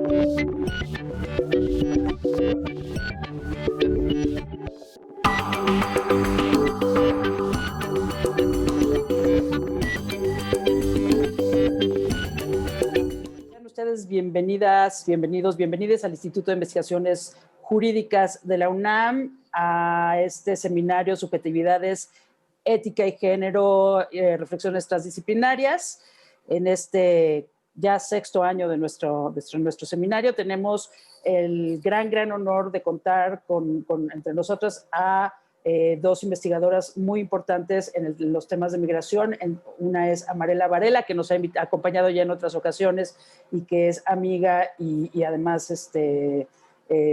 Sean ustedes bienvenidas, bienvenidos, bienvenidas al Instituto de Investigaciones Jurídicas de la UNAM, a este seminario Subjetividades, Ética y Género, Reflexiones Transdisciplinarias. En este ya sexto año de nuestro seminario tenemos el gran honor de contar entre nosotras a dos investigadoras muy importantes en los temas de migración. Una es Amarela Varela, que nos ha acompañado ya en otras ocasiones y que es amiga y además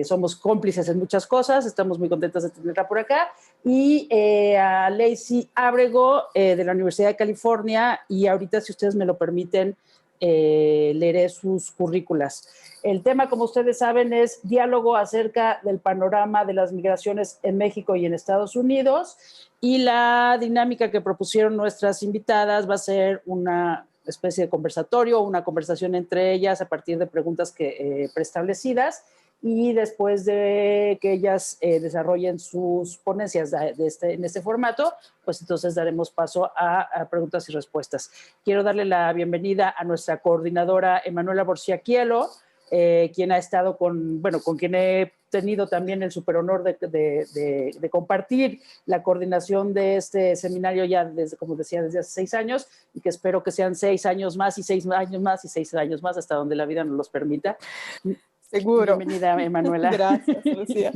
somos cómplices en muchas cosas. Estamos muy contentas de tenerla por acá. Y a Lacey Ábrego de la Universidad de California, y ahorita, si ustedes me lo permiten, leeré sus currículas. El tema, como ustedes saben, es diálogo acerca del panorama de las migraciones en México y en Estados Unidos, y la dinámica que propusieron nuestras invitadas va a ser una especie de conversatorio, una conversación entre ellas a partir de preguntas preestablecidas, y después de que ellas desarrollen sus ponencias en este formato, pues entonces daremos paso a preguntas y respuestas. Quiero darle la bienvenida a nuestra coordinadora Emanuela Borsiaquielo, quien ha estado con quien he tenido también el superhonor de compartir la coordinación de este seminario ya desde, como decía, desde hace 6 años, y que espero que sean 6 años más y 6 años más y 6 años más hasta donde la vida nos los permita. Seguro. Bienvenida, Emanuela. Gracias, Lucía.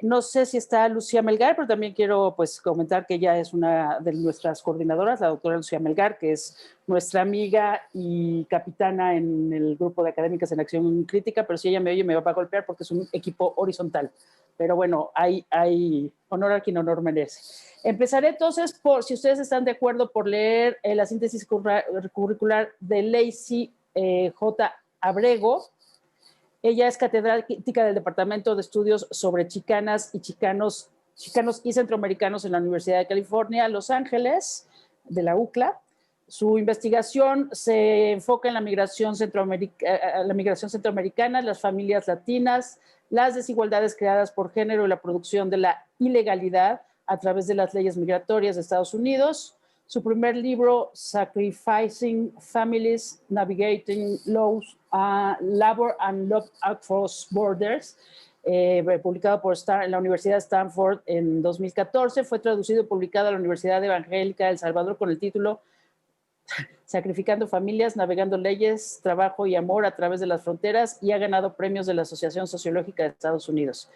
No sé si está Lucía Melgar, pero también quiero comentar que ella es una de nuestras coordinadoras, la doctora Lucía Melgar, que es nuestra amiga y capitana en el grupo de académicas en acción crítica, pero si ella me oye me va a golpear porque es un equipo horizontal. Pero bueno, hay honor a quien honor merece. Empezaré entonces, si ustedes están de acuerdo, por leer la síntesis curricular de Lacey J. Ábrego. Ella es catedrática del Departamento de Estudios sobre Chicanas y Chicanos y Centroamericanos en la Universidad de California, Los Ángeles, de la UCLA. Su investigación se enfoca en la migración centroamericana, las familias latinas, las desigualdades creadas por género y la producción de la ilegalidad a través de las leyes migratorias de Estados Unidos. Su primer libro, Sacrificing Families, Navigating Laws, Labor and Love Across Borders, publicado en la Universidad de Stanford en 2014, fue traducido y publicado a la Universidad Evangélica de El Salvador con el título Sacrificando Familias, Navegando Leyes, Trabajo y Amor a través de las Fronteras, y ha ganado premios de la Asociación Sociológica de Estados Unidos.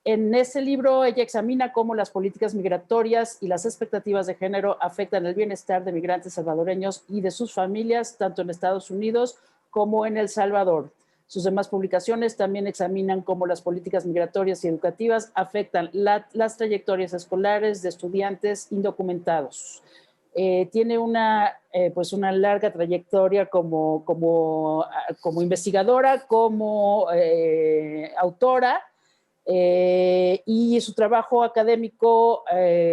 En ese libro ella examina cómo las políticas migratorias y las expectativas de género afectan el bienestar de migrantes salvadoreños y de sus familias, tanto en Estados Unidos como en El Salvador. Sus demás publicaciones también examinan cómo las políticas migratorias y educativas afectan las trayectorias escolares de estudiantes indocumentados. Tiene una larga trayectoria como investigadora, como autora, y su trabajo académico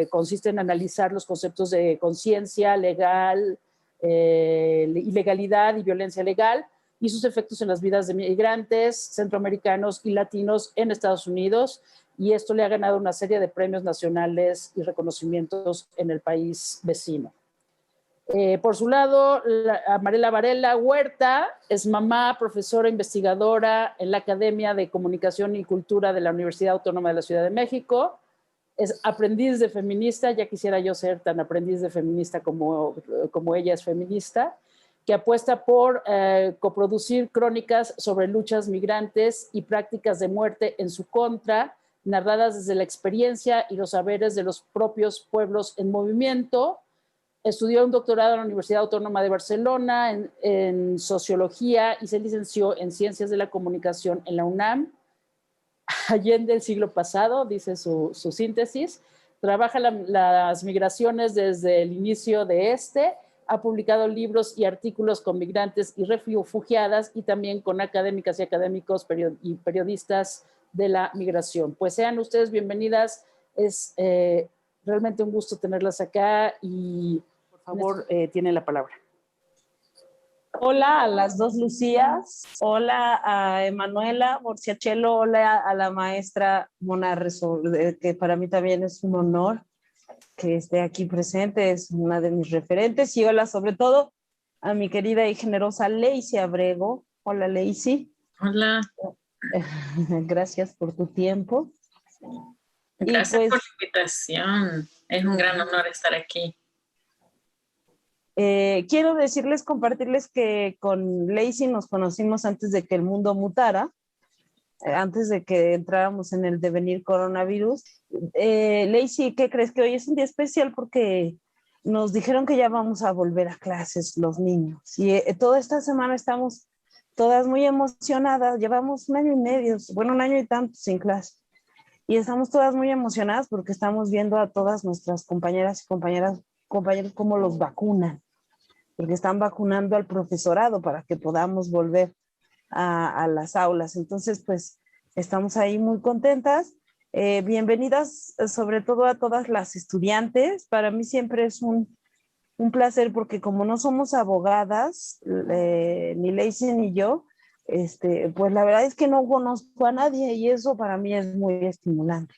consiste en analizar los conceptos de conciencia legal, ilegalidad y violencia legal, y sus efectos en las vidas de migrantes centroamericanos y latinos en Estados Unidos, y esto le ha ganado una serie de premios nacionales y reconocimientos en el país vecino. Por su lado, Amarela Varela Huerta es mamá, profesora, investigadora en la Academia de Comunicación y Cultura de la Universidad Autónoma de la Ciudad de México. Es aprendiz de feminista, ya quisiera yo ser tan aprendiz de feminista como ella es feminista, que apuesta por coproducir crónicas sobre luchas migrantes y prácticas de muerte en su contra, narradas desde la experiencia y los saberes de los propios pueblos en movimiento. Estudió un doctorado en la Universidad Autónoma de Barcelona en Sociología y se licenció en Ciencias de la Comunicación en la UNAM. Allende el siglo pasado, dice su síntesis. Trabaja las migraciones desde el inicio de ha publicado libros y artículos con migrantes y refugiadas, y también con académicas y académicos y periodistas de la migración. Pues sean ustedes bienvenidas. Es realmente un gusto tenerlas acá, y por favor, tienen la palabra. Hola a las dos Lucías, hola a Emanuela Borciachelo, hola a la maestra Mona Resol, que para mí también es un honor que esté aquí presente, es una de mis referentes, y hola sobre todo a mi querida y generosa Lacey Abrego. Hola Lacey. Hola. Gracias por tu tiempo. Gracias por la invitación, es un gran honor estar aquí. Quiero decirles, compartirles que con Lacey nos conocimos antes de que el mundo mutara, antes de que entráramos en el devenir coronavirus. Lacey, ¿qué crees? Que hoy es un día especial porque nos dijeron que ya vamos a volver a clases los niños. Y toda esta semana estamos todas muy emocionadas. Llevamos un año y medio, bueno, un año y tanto sin clase. Y estamos todas muy emocionadas porque estamos viendo a todas nuestras compañeras y compañeros cómo los vacunan, porque están vacunando al profesorado para que podamos volver a las aulas. Entonces, pues, estamos ahí muy contentas. Bienvenidas sobre todo a todas las estudiantes. Para mí siempre es un placer porque como no somos abogadas, ni Lacey ni yo, pues la verdad es que no conozco a nadie y eso para mí es muy estimulante,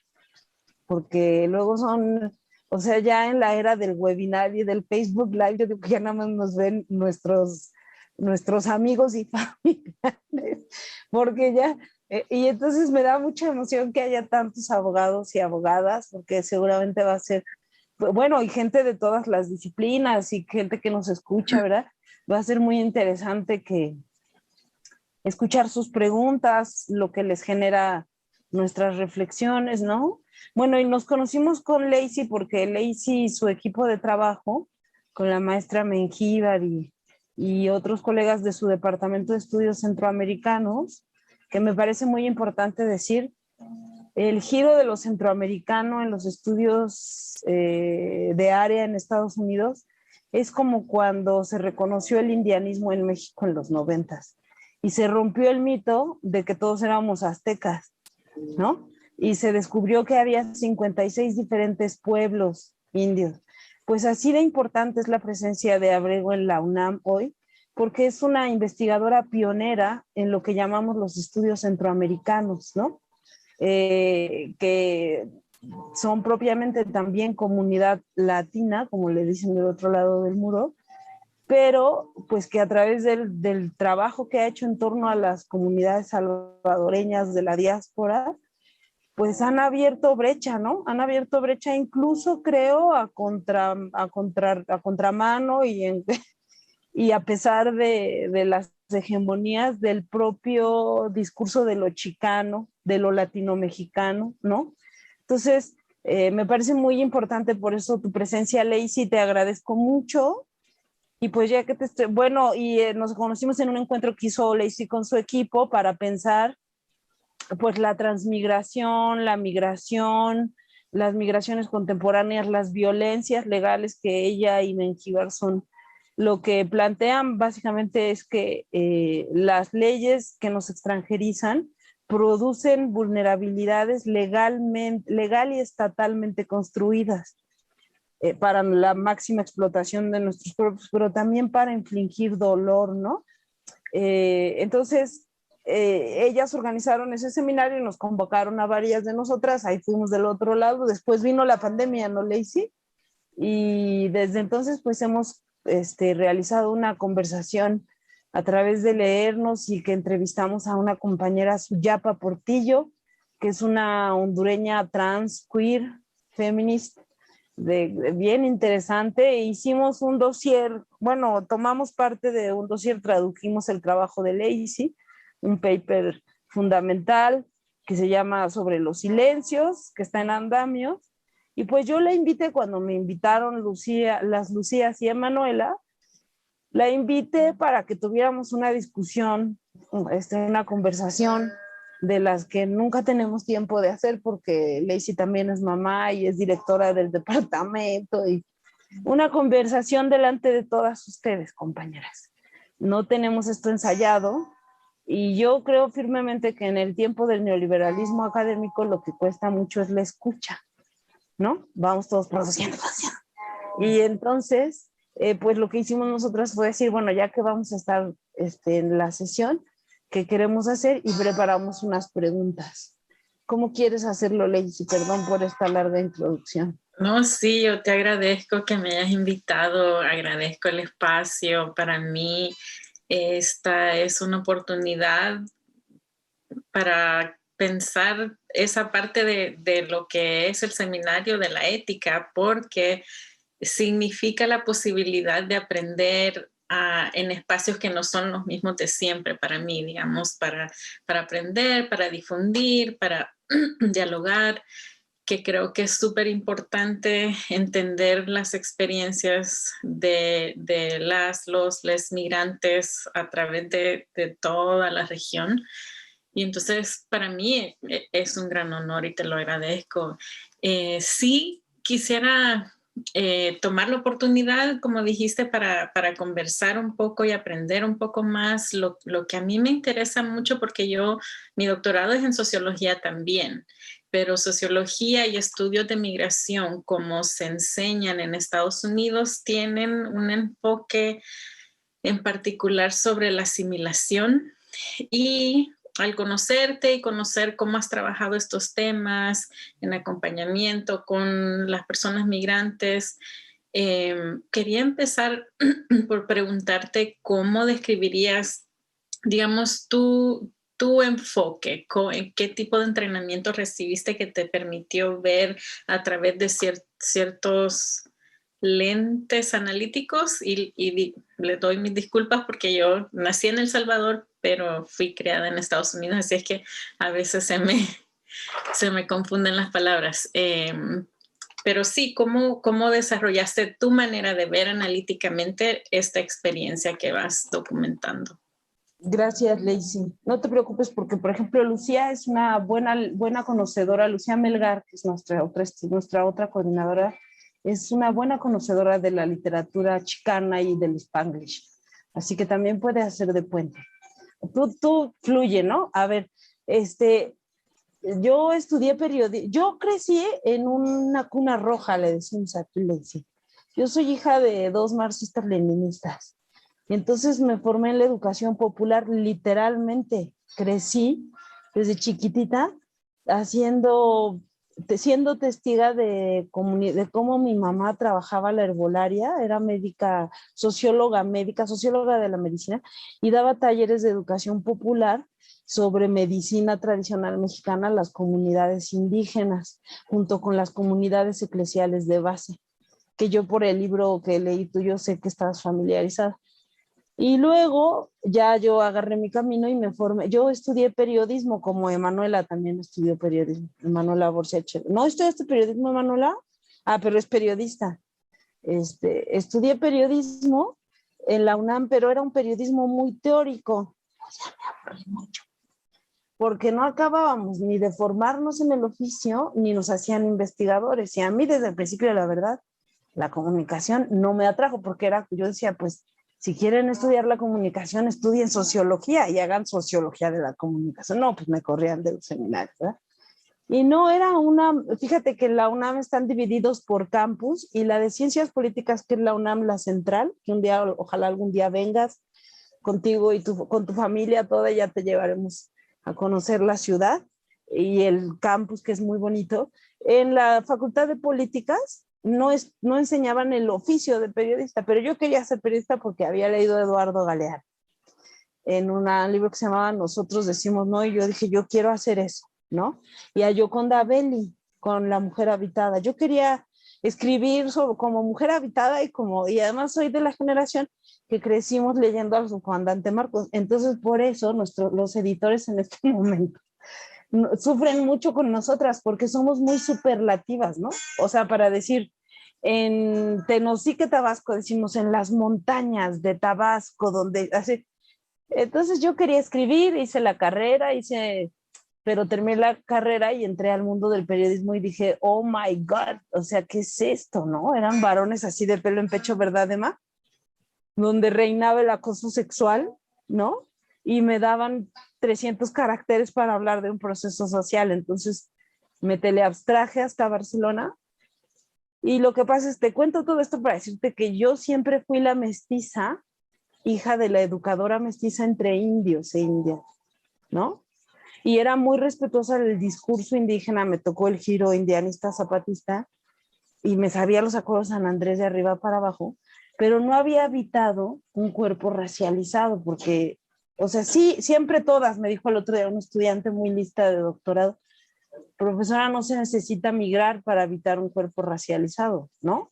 porque luego son, o sea, ya en la era del webinar y del Facebook Live, yo digo que ya nada más nos ven nuestros amigos y familiares, porque ya, y entonces me da mucha emoción que haya tantos abogados y abogadas, porque seguramente va a ser, bueno, y gente de todas las disciplinas y gente que nos escucha, ¿verdad? Va a ser muy interesante que escuchar sus preguntas, lo que les genera nuestras reflexiones, ¿no? Bueno, y nos conocimos con Lacey porque Lacey y su equipo de trabajo, con la maestra Mengíbar y otros colegas de su departamento de estudios centroamericanos, que me parece muy importante decir, el giro de lo centroamericano en los estudios de área en Estados Unidos es como cuando se reconoció el indianismo en México en los 90s y se rompió el mito de que todos éramos aztecas, ¿no? Y se descubrió que había 56 diferentes pueblos indios. Pues así de importante es la presencia de Abrego en la UNAM hoy, porque es una investigadora pionera en lo que llamamos los estudios centroamericanos, ¿no? Que son propiamente también comunidad latina, como le dicen del otro lado del muro, pero pues que a través del trabajo que ha hecho en torno a las comunidades salvadoreñas de la diáspora, pues han abierto brecha, ¿no? Han abierto brecha incluso, creo, a contramano y a pesar de las hegemonías del propio discurso de lo chicano, de lo latino-mexicano, ¿no? Entonces, me parece muy importante por eso tu presencia, Lacey, te agradezco mucho. Y pues ya que bueno, y nos conocimos en un encuentro que hizo Lacey con su equipo para pensar pues la transmigración, la migración, las migraciones contemporáneas, las violencias legales que ella y Mengíbar son lo que plantean básicamente es que las leyes que nos extranjerizan producen vulnerabilidades legal y estatalmente construidas para la máxima explotación de nuestros cuerpos, pero también para infligir dolor, ¿no? Entonces, ellas organizaron ese seminario y nos convocaron a varias de nosotras, ahí fuimos del otro lado, después vino la pandemia, ¿no, Lacey? Y desde entonces pues hemos realizado una conversación a través de leernos y que entrevistamos a una compañera, Suyapa Portillo, que es una hondureña trans, queer, feminist, bien interesante. E hicimos un dossier, bueno, tomamos parte de un dossier, tradujimos el trabajo de Lacey, un paper fundamental que se llama Sobre los silencios, que está en andamio. Y pues yo la invité cuando me invitaron las Lucías y Emanuela, la invité para que tuviéramos una discusión, una conversación de las que nunca tenemos tiempo de hacer porque Lacey también es mamá y es directora del departamento y una conversación delante de todas ustedes, compañeras. No tenemos esto ensayado y yo creo firmemente que en el tiempo del neoliberalismo académico lo que cuesta mucho es la escucha, ¿no? Vamos todos produciendo. Y entonces pues lo que hicimos nosotras fue decir, bueno, ya que vamos a estar en la sesión, ¿qué queremos hacer? Y preparamos unas preguntas. ¿Cómo quieres hacerlo, Lacey? Perdón por esta larga introducción. No, sí, yo te agradezco que me hayas invitado, agradezco el espacio. Para mí esta es una oportunidad para pensar esa parte de lo que es el seminario de la ética, porque significa la posibilidad de aprender en espacios que no son los mismos de siempre para mí, digamos, para aprender, para difundir, para dialogar, que creo que es súper importante entender las experiencias de los migrantes a través de toda la región. Y entonces para mí es un gran honor y te lo agradezco. Sí quisiera tomar la oportunidad, como dijiste, para conversar un poco y aprender un poco más lo que a mí me interesa mucho, porque mi doctorado es en sociología también, pero sociología y estudios de migración, como se enseñan en Estados Unidos, tienen un enfoque en particular sobre la asimilación. Y al conocerte y conocer cómo has trabajado estos temas en acompañamiento con las personas migrantes, quería empezar por preguntarte cómo describirías, digamos, tu enfoque, qué tipo de entrenamiento recibiste que te permitió ver a través de ciertos lentes analíticos, y le doy mis disculpas porque yo nací en El Salvador, pero fui criada en Estados Unidos, así es que a veces se me confunden las palabras. Pero sí, ¿cómo desarrollaste tu manera de ver analíticamente esta experiencia que vas documentando? Gracias, Lacey. No te preocupes porque, por ejemplo, Lucía es una buena conocedora. Lucía Melgar, que es nuestra otra coordinadora, es una buena conocedora de la literatura chicana y del Spanglish. Así que también puede hacer de puente. Tú fluye, ¿no? A ver, yo estudié periodismo. Yo crecí en una cuna roja, le decimos aquí, Lacey. Yo soy hija de dos marxistas leninistas. Entonces me formé en la educación popular, literalmente. Crecí desde chiquitita siendo testiga de cómo mi mamá trabajaba la herbolaria, era socióloga de la medicina, y daba talleres de educación popular sobre medicina tradicional mexicana a las comunidades indígenas, junto con las comunidades eclesiales de base, que yo por el libro que leí tuyo sé que estás familiarizada. Y luego ya yo agarré mi camino y me formé. Yo estudié periodismo, como Emanuela también estudió periodismo. Emanuela Borsiacher. ¿No estudiaste periodismo, Emanuela? Ah, pero es periodista. Estudié periodismo en la UNAM, pero era un periodismo muy teórico. O sea, me aburrí mucho. Porque no acabábamos ni de formarnos en el oficio, ni nos hacían investigadores. Y a mí desde el principio, la verdad, la comunicación no me atrajo, porque yo decía, pues, si quieren estudiar la comunicación, estudien sociología y hagan sociología de la comunicación. No, pues me corrían de los seminarios, ¿verdad? Y no era fíjate que en la UNAM están divididos por campus, y la de ciencias políticas, que es la UNAM, la central, que ojalá algún día vengas contigo y con tu familia toda, ya te llevaremos a conocer la ciudad y el campus, que es muy bonito. En la Facultad de Políticas no enseñaban el oficio de periodista, pero yo quería ser periodista porque había leído a Eduardo Galeano en un libro que se llamaba Nosotros decimos no, y yo dije, yo quiero hacer eso, ¿no? Y a Yoconda Belli, con La Mujer Habitada. Yo quería escribir como mujer habitada, y además soy de la generación que crecimos leyendo al subcomandante Marcos. Entonces, por eso los editores en este momento sufren mucho con nosotras, porque somos muy superlativas, ¿no? O sea, para decir, en Tenosique, Tabasco, decimos en las montañas de Tabasco, donde hace. Entonces yo quería escribir, hice la carrera, pero terminé la carrera y entré al mundo del periodismo y dije, oh my God, o sea, ¿qué es esto, no? Eran varones así de pelo en pecho, ¿verdad, Emma? Donde reinaba el acoso sexual, ¿no? Y me daban 300 caracteres para hablar de un proceso social. Entonces me teleabstraje hasta Barcelona Y lo que pasa es, te cuento todo esto para decirte que yo siempre fui la mestiza, hija de la educadora mestiza entre indios e indias, ¿no? Y era muy respetuosa del discurso indígena, me tocó el giro indianista zapatista y me sabía los acuerdos San Andrés de arriba para abajo, pero no había habitado un cuerpo racializado, porque, o sea, sí, siempre todas, me dijo el otro día un estudiante muy lista de doctorado, profesora, no se necesita migrar para habitar un cuerpo racializado, ¿no?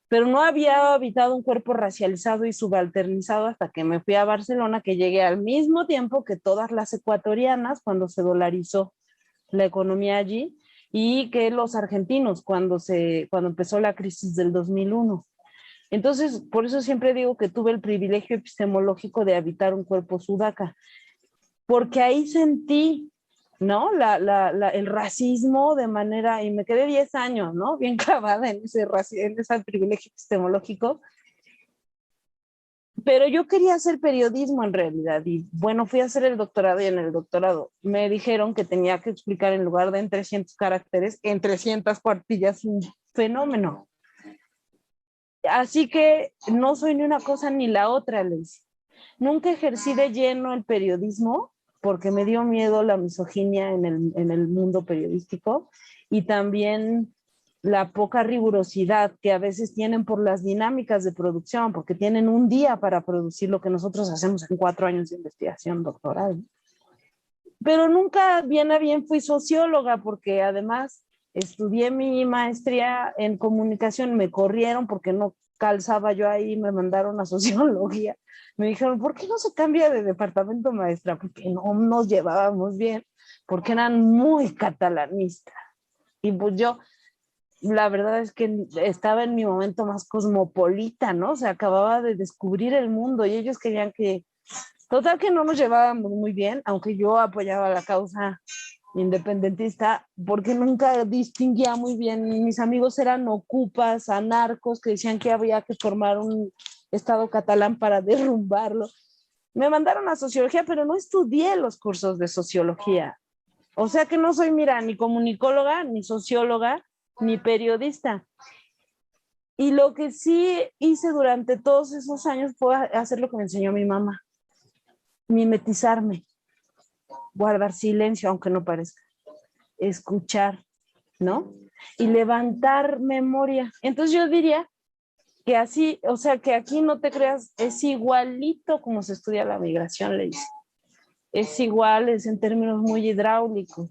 Pero no había habitado un cuerpo racializado y subalternizado hasta que me fui a Barcelona, que llegué al mismo tiempo que todas las ecuatorianas cuando se dolarizó la economía allí y que los argentinos cuando empezó la crisis del 2001. Entonces, por eso siempre digo que tuve el privilegio epistemológico de habitar un cuerpo sudaca, porque ahí sentí, ¿no? El racismo de manera, y me quedé 10 años, ¿no? Bien clavada en ese privilegio epistemológico. Pero yo quería hacer periodismo en realidad, y bueno, fui a hacer el doctorado y en el doctorado me dijeron que tenía que explicar en lugar de en 300 caracteres, en 300 cuartillas un fenómeno. Así que no soy ni una cosa ni la otra, Liz. Nunca ejercí de lleno el periodismo porque me dio miedo la misoginia en el mundo periodístico y también la poca rigurosidad que a veces tienen por las dinámicas de producción, porque tienen un día para producir lo que nosotros hacemos en 4 años de investigación doctoral. Pero nunca bien a bien fui socióloga porque además estudié mi maestría en comunicación, me corrieron porque no calzaba yo ahí, me mandaron a sociología. Me dijeron, ¿por qué no se cambia de departamento, maestra? Porque no nos llevábamos bien, porque eran muy catalanistas. Y pues yo, la verdad es que estaba en mi momento más cosmopolita, ¿no? O sea, acababa de descubrir el mundo y ellos querían que, total que no nos llevábamos muy bien, aunque yo apoyaba la causa independentista, porque nunca distinguía muy bien. Mis amigos eran ocupas, anarcos, que decían que había que formar un Estado catalán para derrumbarlo. Me mandaron a sociología, pero no estudié los cursos de sociología. O sea que no soy, mira, ni comunicóloga, ni socióloga, ni periodista. Y lo que sí hice durante todos esos años fue hacer lo que me enseñó mi mamá, mimetizarme, guardar silencio, aunque no parezca, escuchar, ¿no? Y levantar memoria. Entonces yo diría que así, o sea, que aquí no te creas, es igualito como se estudia la migración, le dice. Es igual, es en términos muy hidráulicos.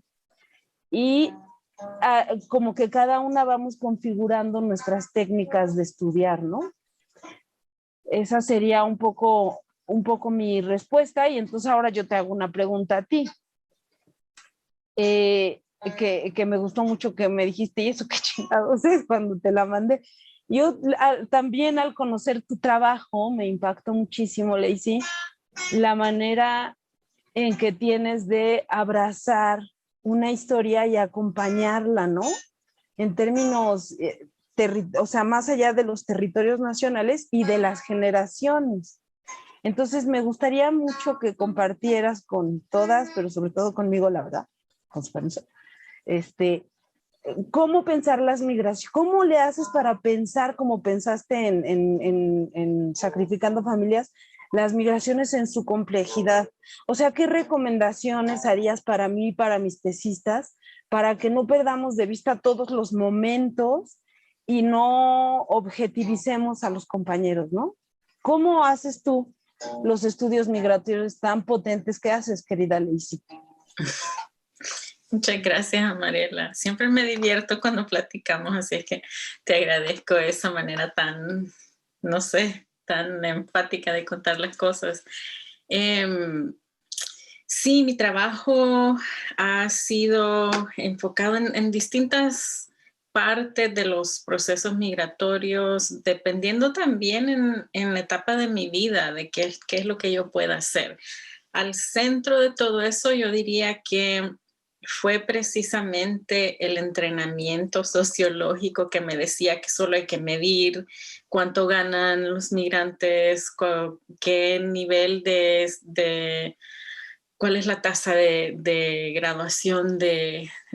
Y como que cada una vamos configurando nuestras técnicas de estudiar, ¿no? Esa sería un poco mi respuesta y entonces ahora yo te hago una pregunta a ti. Que me gustó mucho que me dijiste, y eso qué chingados es cuando te la mandé. Yo también al conocer tu trabajo me impactó muchísimo, Lacey, la manera en que tienes de abrazar una historia y acompañarla, ¿no? En términos, o sea, más allá de los territorios nacionales y de las generaciones. Entonces me gustaría mucho que compartieras con todas, pero sobre todo conmigo, la verdad, con su permiso, cómo pensar las migraciones, cómo le haces para pensar como pensaste en Sacrificando Familias, las migraciones en su complejidad. O sea, ¿qué recomendaciones harías para mí y para mis tesistas para que no perdamos de vista todos los momentos y no objetivicemos a los compañeros, ¿no? ¿Cómo haces tú los estudios migratorios tan potentes que haces, querida Lacey? Muchas gracias, Mariela. Siempre me divierto cuando platicamos, así es que te agradezco esa manera tan, no sé, tan empática de contar las cosas. Sí, mi trabajo ha sido enfocado en distintas partes de los procesos migratorios, dependiendo también en la etapa de mi vida, de qué es lo que yo pueda hacer. Al centro de todo eso, yo diría que fue precisamente el entrenamiento sociológico que me decía que solo hay que medir cuánto ganan los migrantes, qué nivel de cuál es la tasa de graduación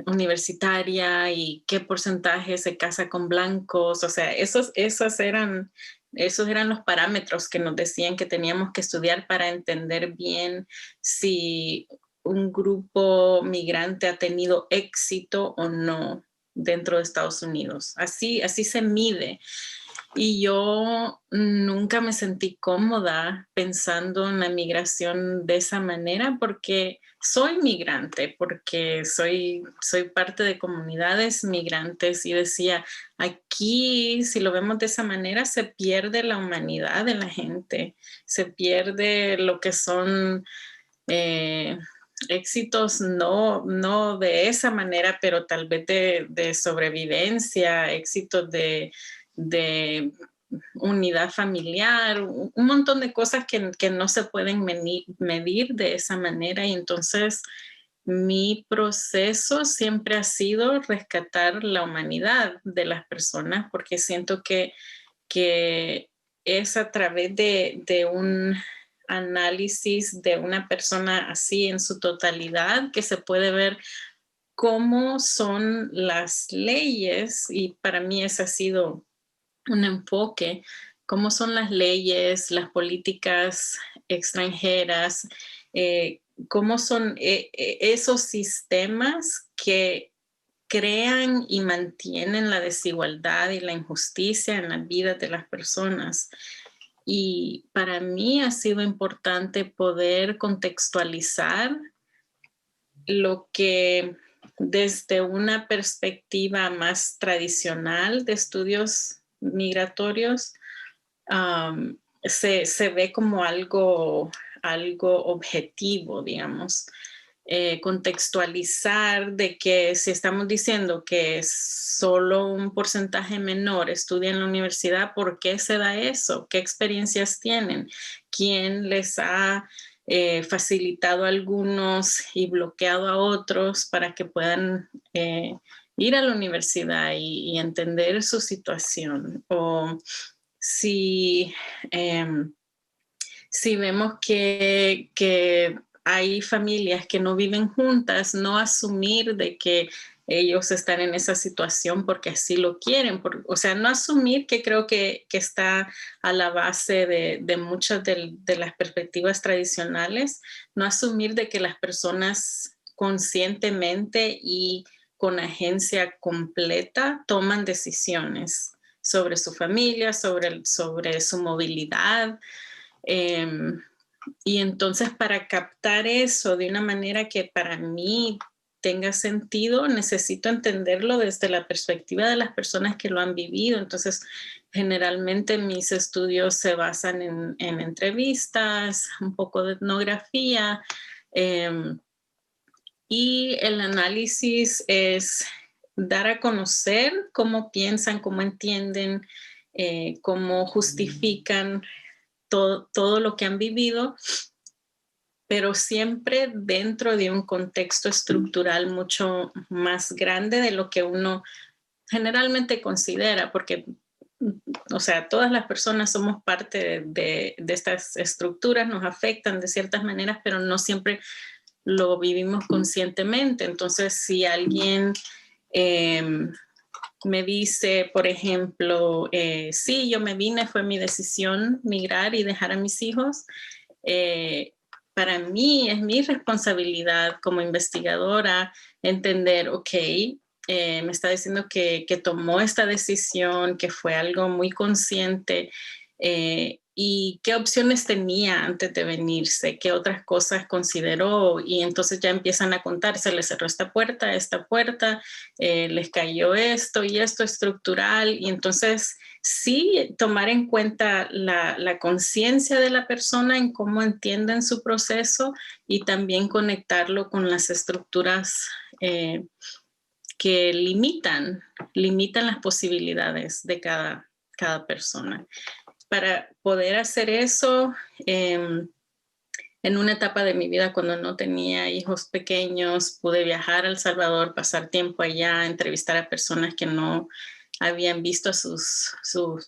universitaria y qué porcentaje se casa con blancos. O sea, esos eran los parámetros que nos decían que teníamos que estudiar para entender bien si un grupo migrante ha tenido éxito o no dentro de Estados Unidos. Así se mide. Y yo nunca me sentí cómoda pensando en la migración de esa manera porque soy migrante, porque soy parte de comunidades migrantes y decía, aquí si lo vemos de esa manera se pierde la humanidad de la gente, se pierde lo que son éxitos, no de esa manera, pero tal vez de sobrevivencia, éxitos de unidad familiar, un montón de cosas que no se pueden medir de esa manera. Y entonces mi proceso siempre ha sido rescatar la humanidad de las personas, porque siento que es a través de un análisis de una persona así en su totalidad que se puede ver cómo son las leyes, y para mí ese ha sido un enfoque, cómo son las leyes, las políticas extranjeras, cómo son esos sistemas que crean y mantienen la desigualdad y la injusticia en las vidas de las personas. Y para mí ha sido importante poder contextualizar lo que desde una perspectiva más tradicional de estudios migratorios se ve como algo objetivo, digamos. Contextualizar de que si estamos diciendo que solo un porcentaje menor estudia en la universidad, ¿por qué se da eso? ¿Qué experiencias tienen? ¿Quién les ha facilitado a algunos y bloqueado a otros para que puedan ir a la universidad y entender su situación? O si vemos que hay familias que no viven juntas, no asumir de que ellos están en esa situación porque así lo quieren. O sea, no asumir, que creo que está a la base de muchas de las perspectivas tradicionales, no asumir de que las personas conscientemente y con agencia completa toman decisiones sobre su familia, sobre su movilidad. Y entonces para captar eso de una manera que para mí tenga sentido, necesito entenderlo desde la perspectiva de las personas que lo han vivido. Entonces, generalmente mis estudios se basan en entrevistas, un poco de etnografía, y el análisis es dar a conocer cómo piensan, cómo entienden, cómo justifican todo lo que han vivido, pero siempre dentro de un contexto estructural mucho más grande de lo que uno generalmente considera, porque, o sea, todas las personas somos parte de estas estructuras, nos afectan de ciertas maneras, pero no siempre lo vivimos conscientemente. Entonces, si alguien me dice, por ejemplo, sí, yo me vine, fue mi decisión migrar y dejar a mis hijos, para mí es mi responsabilidad como investigadora entender, ok, me está diciendo que tomó esta decisión, que fue algo muy consciente, y qué opciones tenía antes de venirse, qué otras cosas consideró, y entonces ya empiezan a contar, se les cerró esta puerta, les cayó esto y esto estructural, y entonces sí tomar en cuenta la conciencia de la persona en cómo entienden su proceso y también conectarlo con las estructuras que limitan las posibilidades de cada persona. Para poder hacer eso, en una etapa de mi vida cuando no tenía hijos pequeños, pude viajar a El Salvador, pasar tiempo allá, entrevistar a personas que no habían visto a sus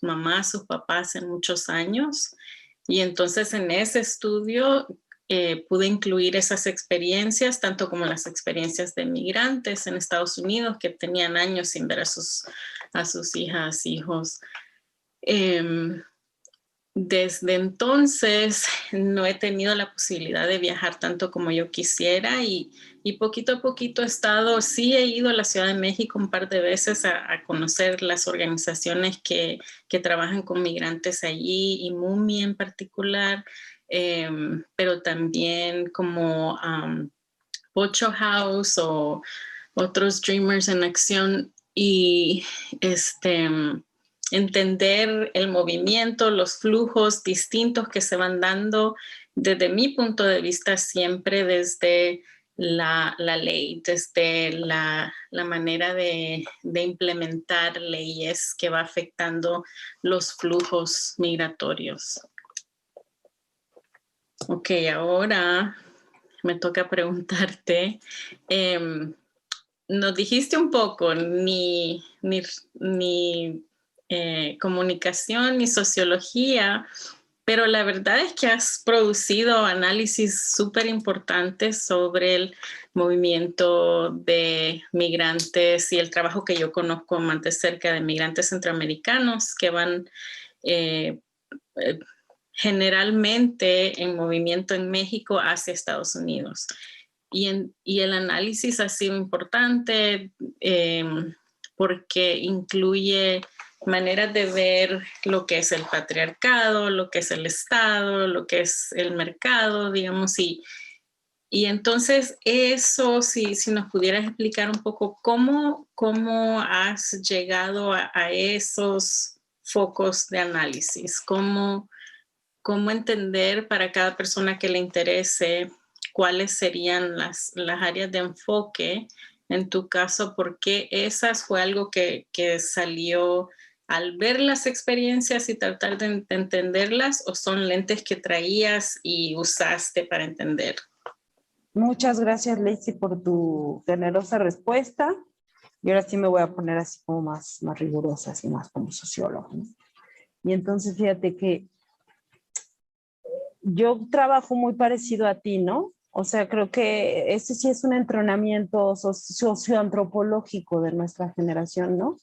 mamás, sus papás en muchos años. Y entonces en ese estudio pude incluir esas experiencias, tanto como las experiencias de migrantes en Estados Unidos que tenían años sin ver a sus hijas, hijos. Desde entonces no he tenido la posibilidad de viajar tanto como yo quisiera y poquito a poquito sí he ido a la Ciudad de México un par de veces a conocer las organizaciones que trabajan con migrantes allí y MUMI en particular, pero también como Ocho House o otros Dreamers en Acción y entender el movimiento, los flujos distintos que se van dando desde mi punto de vista siempre desde la ley, desde la manera de implementar leyes que va afectando los flujos migratorios. Ok, ahora me toca preguntarte, nos dijiste un poco, ni comunicación ni sociología, pero la verdad es que has producido análisis súper importantes sobre el movimiento de migrantes y el trabajo que yo conozco más de cerca de migrantes centroamericanos que van generalmente en movimiento en México hacia Estados Unidos. Y el análisis ha sido importante porque incluye maneras de ver lo que es el patriarcado, lo que es el Estado, lo que es el mercado, digamos, y entonces eso, si nos pudieras explicar un poco cómo has llegado a esos focos de análisis, cómo entender para cada persona que le interese cuáles serían las áreas de enfoque, en tu caso, por qué esas fue algo que salió al ver las experiencias y tratar de entenderlas, o son lentes que traías y usaste para entender. Muchas gracias, Lacey, por tu generosa respuesta. Y ahora sí me voy a poner así como más rigurosa, así más como socióloga, ¿no? Y entonces fíjate que yo trabajo muy parecido a ti, ¿no? O sea, creo que ese sí es un entrenamiento socioantropológico de nuestra generación, ¿no?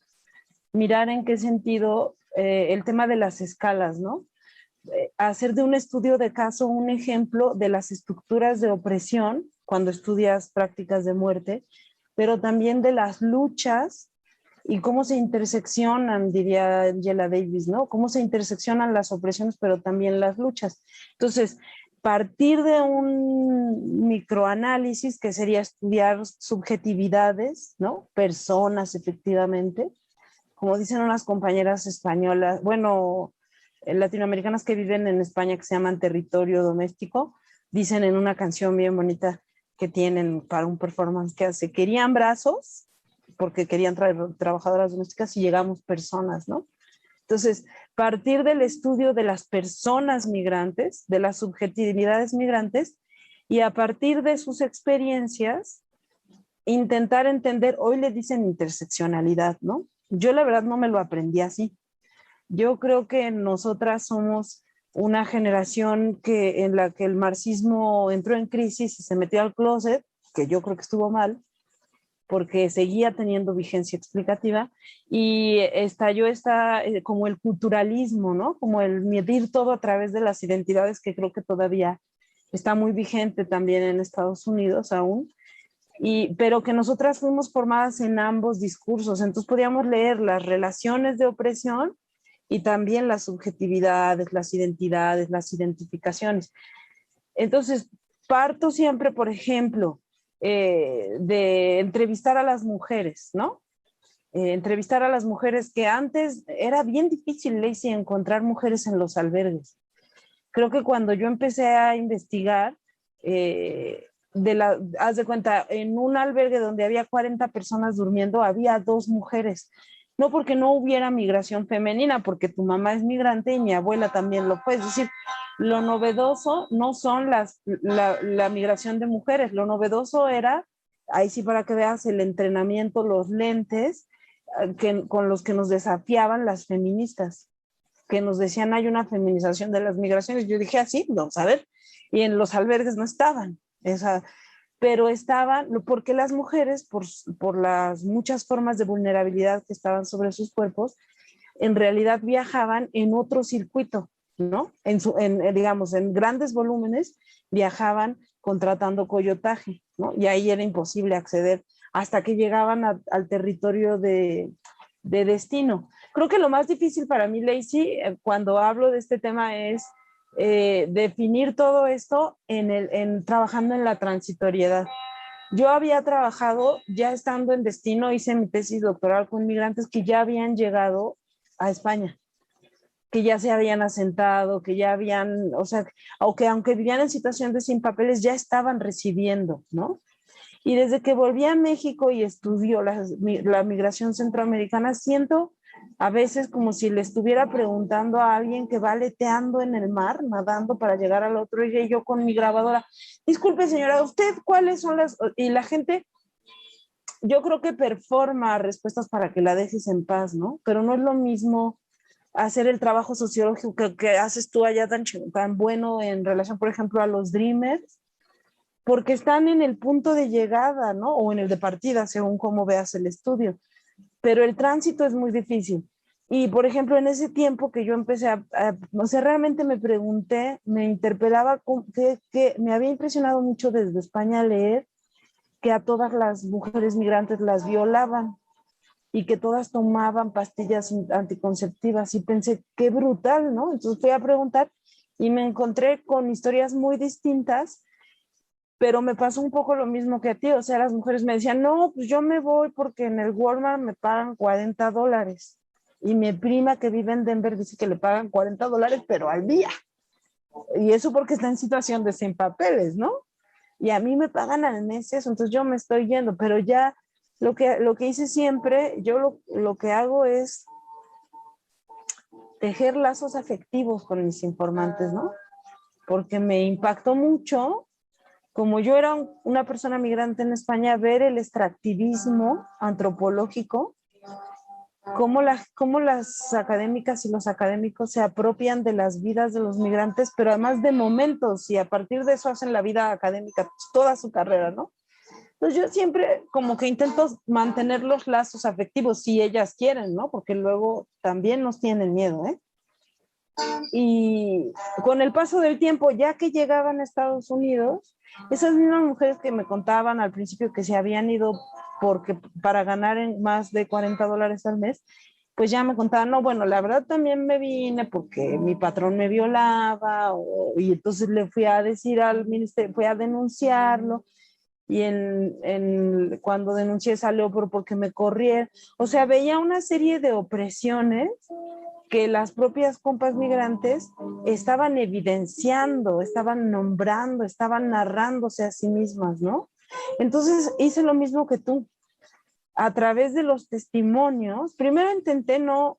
Mirar en qué sentido el tema de las escalas, ¿no? Hacer de un estudio de caso un ejemplo de las estructuras de opresión cuando estudias prácticas de muerte, pero también de las luchas y cómo se interseccionan, diría Angela Davis, ¿no? Cómo se interseccionan las opresiones, pero también las luchas. Entonces, partir de un microanálisis que sería estudiar subjetividades, ¿no? Personas, efectivamente, como dicen unas compañeras españolas, bueno, latinoamericanas que viven en España, que se llaman territorio doméstico, dicen en una canción bien bonita que tienen para un performance que hace, querían brazos porque querían traer trabajadoras domésticas y llegamos personas, ¿no? Entonces, partir del estudio de las personas migrantes, de las subjetividades migrantes, y a partir de sus experiencias, intentar entender, hoy le dicen interseccionalidad, ¿no? Yo la verdad no me lo aprendí así. Yo creo que nosotras somos una generación en la que el marxismo entró en crisis y se metió al closet, que yo creo que estuvo mal, porque seguía teniendo vigencia explicativa, y estalló como el culturalismo, ¿no? Como el medir todo a través de las identidades, que creo que todavía está muy vigente también en Estados Unidos aún, pero que nosotras fuimos formadas en ambos discursos, entonces podíamos leer las relaciones de opresión y también las subjetividades, las identidades, las identificaciones. Entonces, parto siempre, por ejemplo, de entrevistar a las mujeres, ¿no? Entrevistar a las mujeres, que antes era bien difícil, Lacey, encontrar mujeres en los albergues. Creo que cuando yo empecé a investigar, haz de cuenta, en un albergue donde había 40 personas durmiendo, había 2 mujeres. No porque no hubiera migración femenina, porque tu mamá es migrante y mi abuela también lo fue. Es decir, lo novedoso no son la migración de mujeres, lo novedoso era, ahí sí para que veas el entrenamiento, los lentes con los que nos desafiaban las feministas, que nos decían hay una feminización de las migraciones. Yo dije así, vamos a ver. y en los albergues no estaban, pero estaban, porque las mujeres, por las muchas formas de vulnerabilidad que estaban sobre sus cuerpos, en realidad viajaban en otro circuito, ¿no? Digamos, en grandes volúmenes viajaban contratando coyotaje, ¿no? Y ahí era imposible acceder hasta que llegaban al territorio de destino. Creo que lo más difícil para mí, Lacey, cuando hablo de este tema es definir todo esto trabajando en la transitoriedad. Yo había trabajado, ya estando en destino, hice mi tesis doctoral con migrantes que ya habían llegado a España, que ya se habían asentado, que ya habían, o sea, aunque vivían en situación de sin papeles, ya estaban recibiendo, ¿no? Y desde que volví a México y estudió la migración centroamericana, siento a veces como si le estuviera preguntando a alguien que va aleteando en el mar, nadando para llegar al otro, y yo con mi grabadora, disculpe señora, ¿usted cuáles son las? Y la gente, yo creo que performa respuestas para que la dejes en paz, ¿no? Pero no es lo mismo hacer el trabajo sociológico que haces tú allá tan bueno en relación, por ejemplo, a los Dreamers, porque están en el punto de llegada, ¿no? O en el de partida, según cómo veas el estudio. Pero el tránsito es muy difícil. Y, por ejemplo, en ese tiempo que yo empecé o sea, realmente me pregunté, me interpelaba, que me había impresionado mucho desde España leer que a todas las mujeres migrantes las violaban y que todas tomaban pastillas anticonceptivas. Y pensé, qué brutal, ¿no? Entonces fui a preguntar y me encontré con historias muy distintas, pero me pasó un poco lo mismo que a ti. O sea, las mujeres me decían, no, pues yo me voy porque en el Walmart me pagan $40. Y mi prima que vive en Denver dice que le pagan $40, pero al día. Y eso porque está en situación de sin papeles, ¿no? Y a mí me pagan al mes eso, entonces yo me estoy yendo, pero ya lo que hice siempre, yo lo que hago es tejer lazos afectivos con mis informantes, ¿no? Porque me impactó mucho, como yo era una persona migrante en España, ver el extractivismo antropológico, cómo las académicas y los académicos se apropian de las vidas de los migrantes, pero además de momentos, y a partir de eso hacen la vida académica toda su carrera, ¿no? Entonces yo siempre como que intento mantener los lazos afectivos, si ellas quieren, ¿no? Porque luego también nos tienen miedo, ¿eh? Y con el paso del tiempo, ya que llegaban a Estados Unidos, esas mismas mujeres que me contaban al principio que se habían ido para ganar más de $40 al mes, pues ya me contaban, no, bueno, la verdad también me vine porque mi patrón me violaba, y entonces le fui a decir al ministerio, fui a denunciarlo, y cuando denuncié salió porque me corrieron. O sea, veía una serie de opresiones que las propias compas migrantes estaban evidenciando, estaban nombrando, estaban narrándose a sí mismas, ¿no? Entonces hice lo mismo que tú. A través de los testimonios, primero intenté no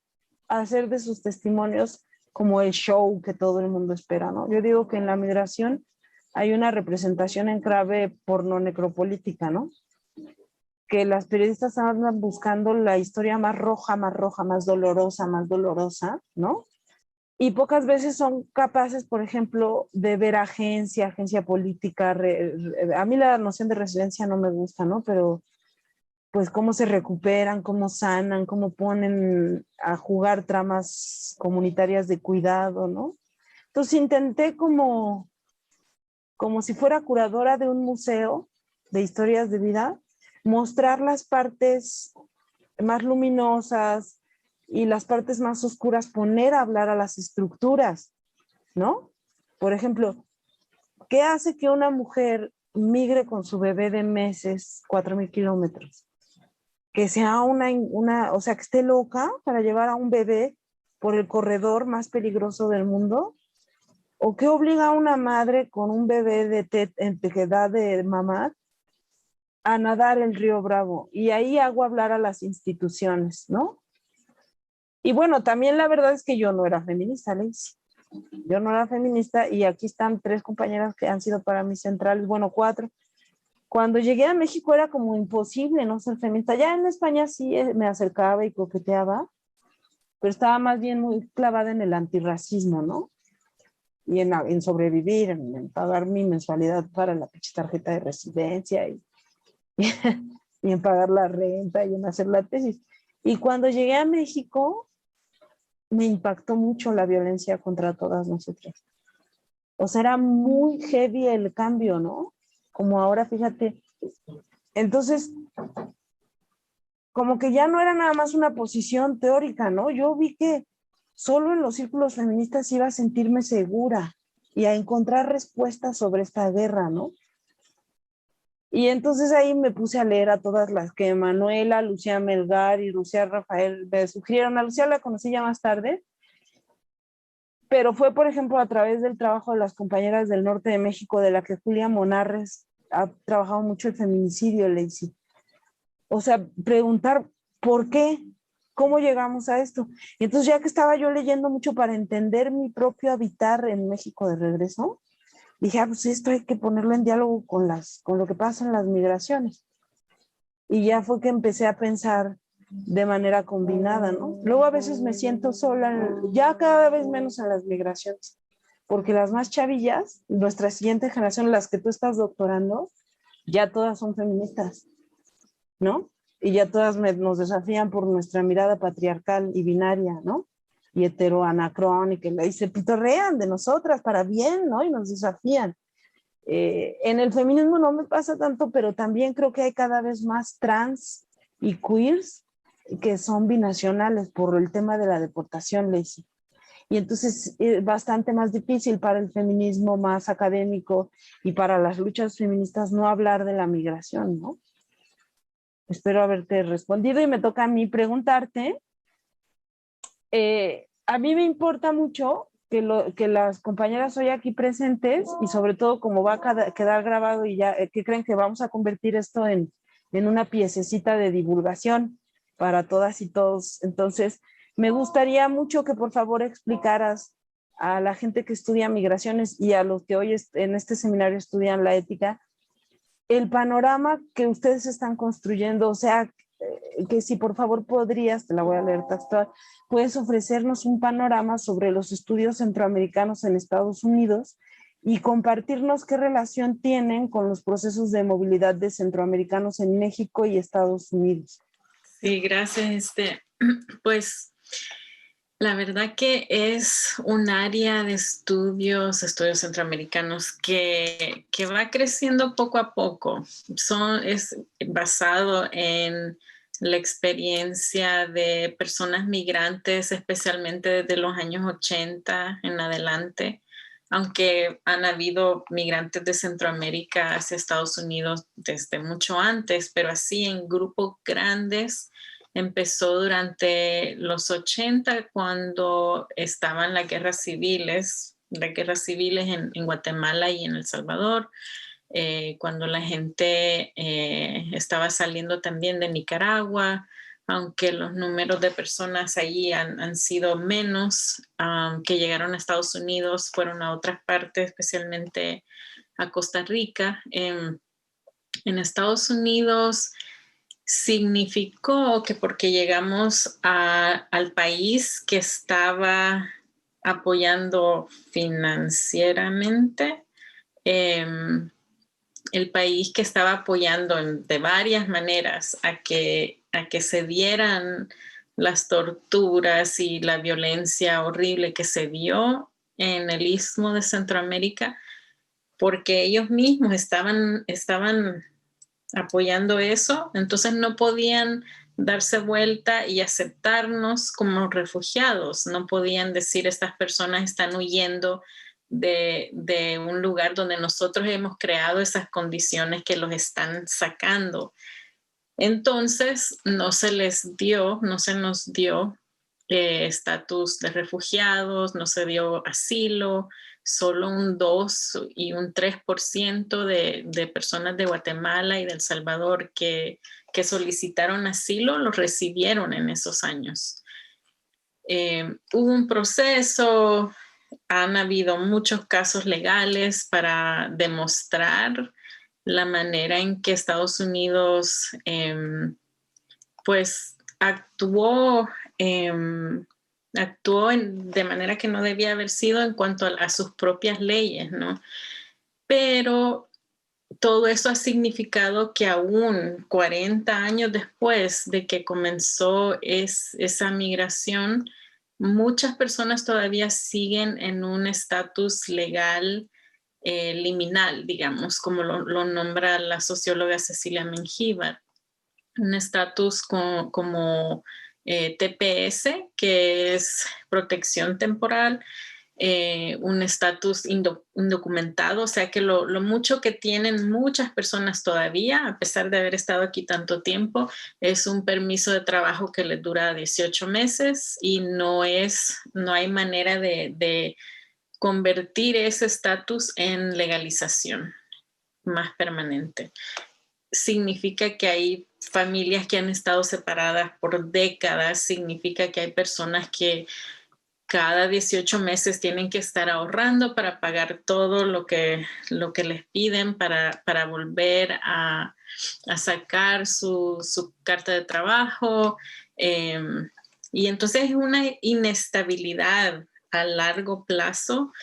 hacer de sus testimonios como el show que todo el mundo espera, ¿no? Yo digo que en la migración hay una representación en clave porno-necropolítica, ¿no? Que las periodistas andan buscando la historia más roja, más dolorosa, ¿no? Y pocas veces son capaces, por ejemplo, de ver agencia política. A mí la noción de resiliencia no me gusta, ¿no? Pero pues cómo se recuperan, cómo sanan, cómo ponen a jugar tramas comunitarias de cuidado, ¿no? Entonces intenté como si fuera curadora de un museo de historias de vida, mostrar las partes más luminosas y las partes más oscuras, poner a hablar a las estructuras, ¿no? Por ejemplo, ¿qué hace que una mujer migre con su bebé de meses 4,000 kilómetros? Que sea o sea, que esté loca para llevar a un bebé por el corredor más peligroso del mundo. ¿O qué obliga a una madre con un bebé en edad de mamá a nadar el río Bravo? Y ahí hago hablar a las instituciones, ¿no? Y bueno, también la verdad es que yo no era feminista, Lacey. Yo no era feminista, y aquí están 3 compañeras que han sido para mí centrales, bueno, 4. Cuando llegué a México era como imposible no ser feminista. Ya en España sí me acercaba y coqueteaba, pero estaba más bien muy clavada en el antirracismo, ¿no? y en sobrevivir, en pagar mi mensualidad para la pinche tarjeta de residencia y en pagar la renta y en hacer la tesis. Y cuando llegué a México, me impactó mucho la violencia contra todas nosotras. O sea, era muy heavy el cambio, ¿no? Como ahora, fíjate. Entonces, como que ya no era nada más una posición teórica, ¿no? Yo vi que solo en los círculos feministas iba a sentirme segura y a encontrar respuestas sobre esta guerra, ¿no? Y entonces ahí me puse a leer a todas las que Manuela, Lucía Melgar y Lucía Rafael me sugirieron. A Lucía la conocí ya más tarde, pero fue, por ejemplo, a través del trabajo de las compañeras del norte de México, de la que Julia Monarres ha trabajado mucho el feminicidio, Lacey. O sea, preguntar por qué, cómo llegamos a esto. Y entonces ya que estaba yo leyendo mucho para entender mi propio habitar en México de regreso, dije, pues esto hay que ponerlo en diálogo con lo que pasa en las migraciones. Y ya fue que empecé a pensar de manera combinada, ¿no? Luego a veces me siento sola, ya cada vez menos en las migraciones, porque las más chavillas, nuestra siguiente generación, las que tú estás doctorando, ya todas son feministas, ¿no? Y ya todas nos desafían por nuestra mirada patriarcal y binaria, ¿no? Y heteroanacrónica, y se pitorrean de nosotras para bien, ¿no? Y nos desafían. En el feminismo no me pasa tanto, pero también creo que hay cada vez más trans y queers que son binacionales por el tema de la deportación, Lacey. Y entonces es bastante más difícil para el feminismo más académico y para las luchas feministas no hablar de la migración, ¿no? Espero haberte respondido y me toca a mí preguntarte. A mí me importa mucho que las compañeras hoy aquí presentes y sobre todo como va a quedar grabado y ya que creen que vamos a convertir esto en una piececita de divulgación para todas y todos. Entonces, me gustaría mucho que por favor explicaras a la gente que estudia migraciones y a los que hoy en este seminario estudian la ética, el panorama que ustedes están construyendo, o sea, que si por favor podrías, te la voy a leer textual, puedes ofrecernos un panorama sobre los estudios centroamericanos en Estados Unidos y compartirnos qué relación tienen con los procesos de movilidad de centroamericanos en México y Estados Unidos. Sí, gracias. Pues la verdad que es un área de estudios centroamericanos que va creciendo poco a poco. Es basado en la experiencia de personas migrantes, especialmente desde los años 80 en adelante, aunque han habido migrantes de Centroamérica hacia Estados Unidos desde mucho antes, pero así en grupos grandes. Empezó durante los 80 cuando estaban las guerras civiles en Guatemala y en El Salvador, cuando la gente estaba saliendo también de Nicaragua, aunque los números de personas allí han sido menos que llegaron a Estados Unidos, fueron a otras partes, especialmente a Costa Rica. En Estados Unidos significó que porque llegamos al país que estaba apoyando financieramente, el país que estaba apoyando de varias maneras a que se dieran las torturas y la violencia horrible que se dio en el Istmo de Centroamérica, porque ellos mismos estaban apoyando eso, entonces no podían darse vuelta y aceptarnos como refugiados, no podían decir estas personas están huyendo de un lugar donde nosotros hemos creado esas condiciones que los están sacando. Entonces no se nos dio estatus de refugiados, no se dio asilo, solo un 2 y un 3% de personas de Guatemala y de El Salvador que solicitaron asilo lo recibieron en esos años. Hubo un proceso, han habido muchos casos legales para demostrar la manera en que Estados Unidos pues actuó actuó de manera que no debía haber sido en cuanto a sus propias leyes, ¿no? Pero todo eso ha significado que aún 40 años después de que comenzó esa migración, muchas personas todavía siguen en un estatus legal liminal, digamos, como lo nombra la socióloga Cecilia Mengíbar, un estatus como TPS, que es protección temporal, un estatus indocumentado, o sea que lo mucho que tienen muchas personas todavía, a pesar de haber estado aquí tanto tiempo, es un permiso de trabajo que les dura 18 meses y no hay manera de convertir ese estatus en legalización más permanente. Significa que hay familias que han estado separadas por décadas, significa que hay personas que cada 18 meses tienen que estar ahorrando para pagar todo lo que les piden para volver a sacar su carta de trabajo. Y entonces es una inestabilidad a largo plazo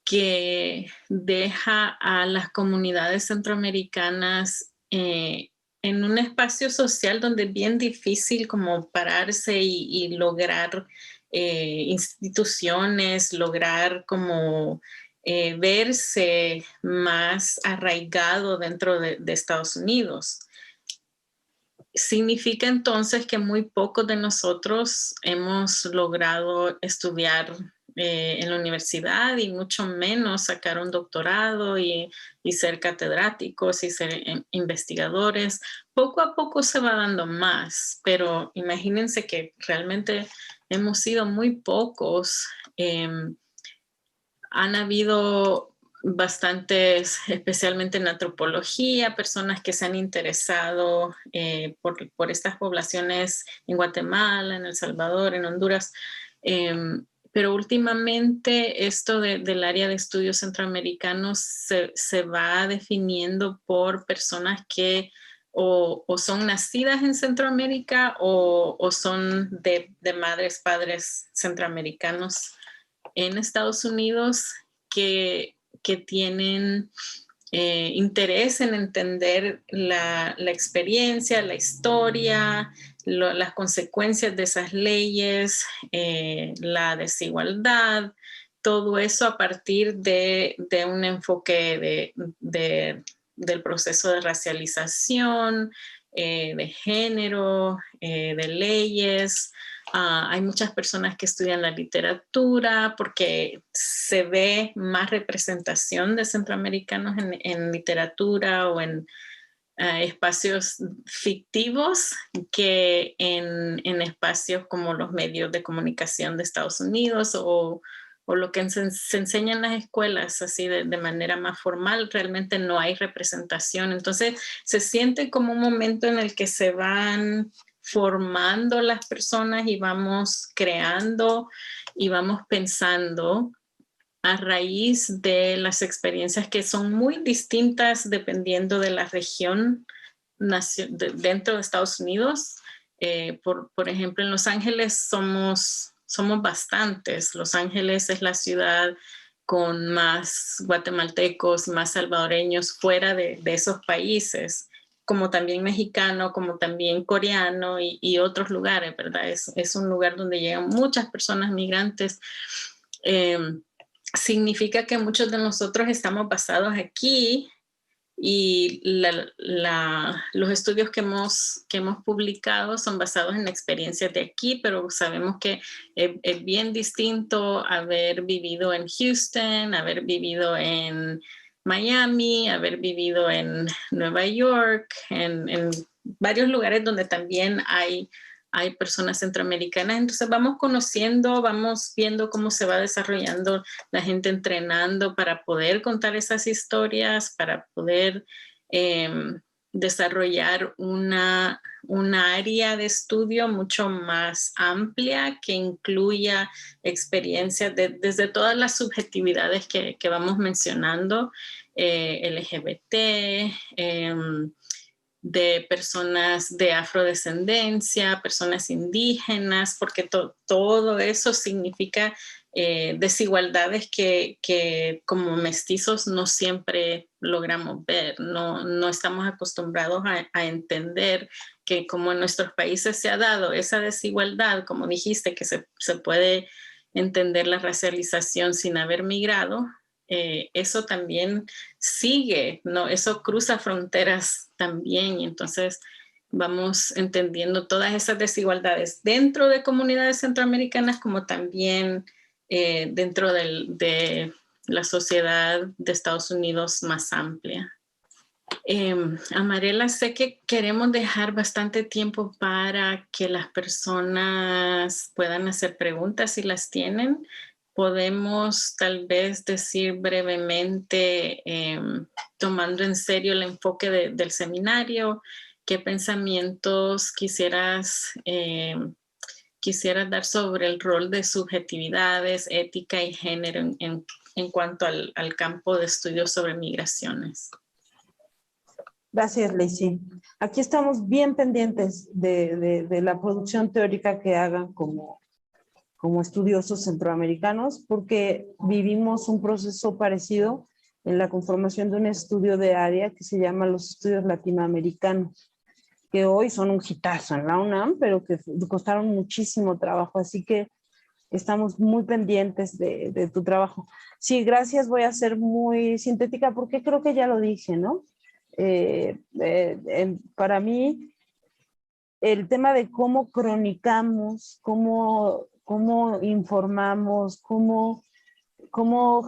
que deja a las comunidades centroamericanas en un espacio social donde es bien difícil como pararse y lograr instituciones, lograr como verse más arraigado dentro de Estados Unidos. Significa entonces que muy pocos de nosotros hemos logrado estudiar en la universidad y mucho menos sacar un doctorado y ser catedráticos y ser investigadores. Poco a poco se va dando más, pero imagínense que realmente hemos sido muy pocos. Han habido bastantes, especialmente en antropología, personas que se han interesado por estas poblaciones en Guatemala, en El Salvador, en Honduras. Pero últimamente esto del área de estudios centroamericanos se va definiendo por personas que o son nacidas en Centroamérica o son de madres, padres centroamericanos en Estados Unidos que tienen interés en entender la experiencia, la historia, las consecuencias de esas leyes, la desigualdad, todo eso a partir de un enfoque del proceso de racialización, de género, de leyes. Hay muchas personas que estudian la literatura porque se ve más representación de centroamericanos en literatura o en espacios fictivos que en espacios como los medios de comunicación de Estados Unidos o lo que se enseña en las escuelas así de manera más formal. Realmente no hay representación. Entonces se siente como un momento en el que se van formando las personas y vamos creando y vamos pensando a raíz de las experiencias que son muy distintas dependiendo de la región dentro de Estados Unidos. Por ejemplo, en Los Ángeles somos bastantes. Los Ángeles es la ciudad con más guatemaltecos, más salvadoreños fuera de esos países, como también mexicano, como también coreano y otros lugares, ¿verdad? Es un lugar donde llegan muchas personas migrantes. Significa que muchos de nosotros estamos basados aquí y los estudios que hemos publicado son basados en experiencias de aquí, pero sabemos que es bien distinto haber vivido en Houston, haber vivido en Miami, haber vivido en Nueva York, en varios lugares donde también hay personas centroamericanas. Entonces vamos conociendo, vamos viendo cómo se va desarrollando la gente entrenando para poder contar esas historias, para poder desarrollar una área de estudio mucho más amplia que incluya experiencias desde todas las subjetividades que vamos mencionando, LGBT, de personas de afrodescendencia, personas indígenas, porque todo eso significa desigualdades que como mestizos no siempre logramos ver, no estamos acostumbrados a entender que como en nuestros países se ha dado esa desigualdad, como dijiste, que se puede entender la racialización sin haber migrado, eso también sigue, ¿no? Eso cruza fronteras también, y entonces vamos entendiendo todas esas desigualdades dentro de comunidades centroamericanas como también dentro de la sociedad de Estados Unidos más amplia. Amarela, sé que queremos dejar bastante tiempo para que las personas puedan hacer preguntas si las tienen. Podemos tal vez decir brevemente, tomando en serio el enfoque del seminario, qué pensamientos quisieras dar sobre el rol de subjetividades, ética y género en cuanto al campo de estudios sobre migraciones. Gracias, Lacey. Aquí estamos bien pendientes de la producción teórica que hagan como estudiosos centroamericanos, porque vivimos un proceso parecido en la conformación de un estudio de área que se llama los estudios latinoamericanos, que hoy son un hitazo en la UNAM, pero que costaron muchísimo trabajo, así que estamos muy pendientes de tu trabajo. Sí, gracias, voy a ser muy sintética porque creo que ya lo dije, ¿no? Para mí, el tema de cómo cronicamos, cómo informamos, cómo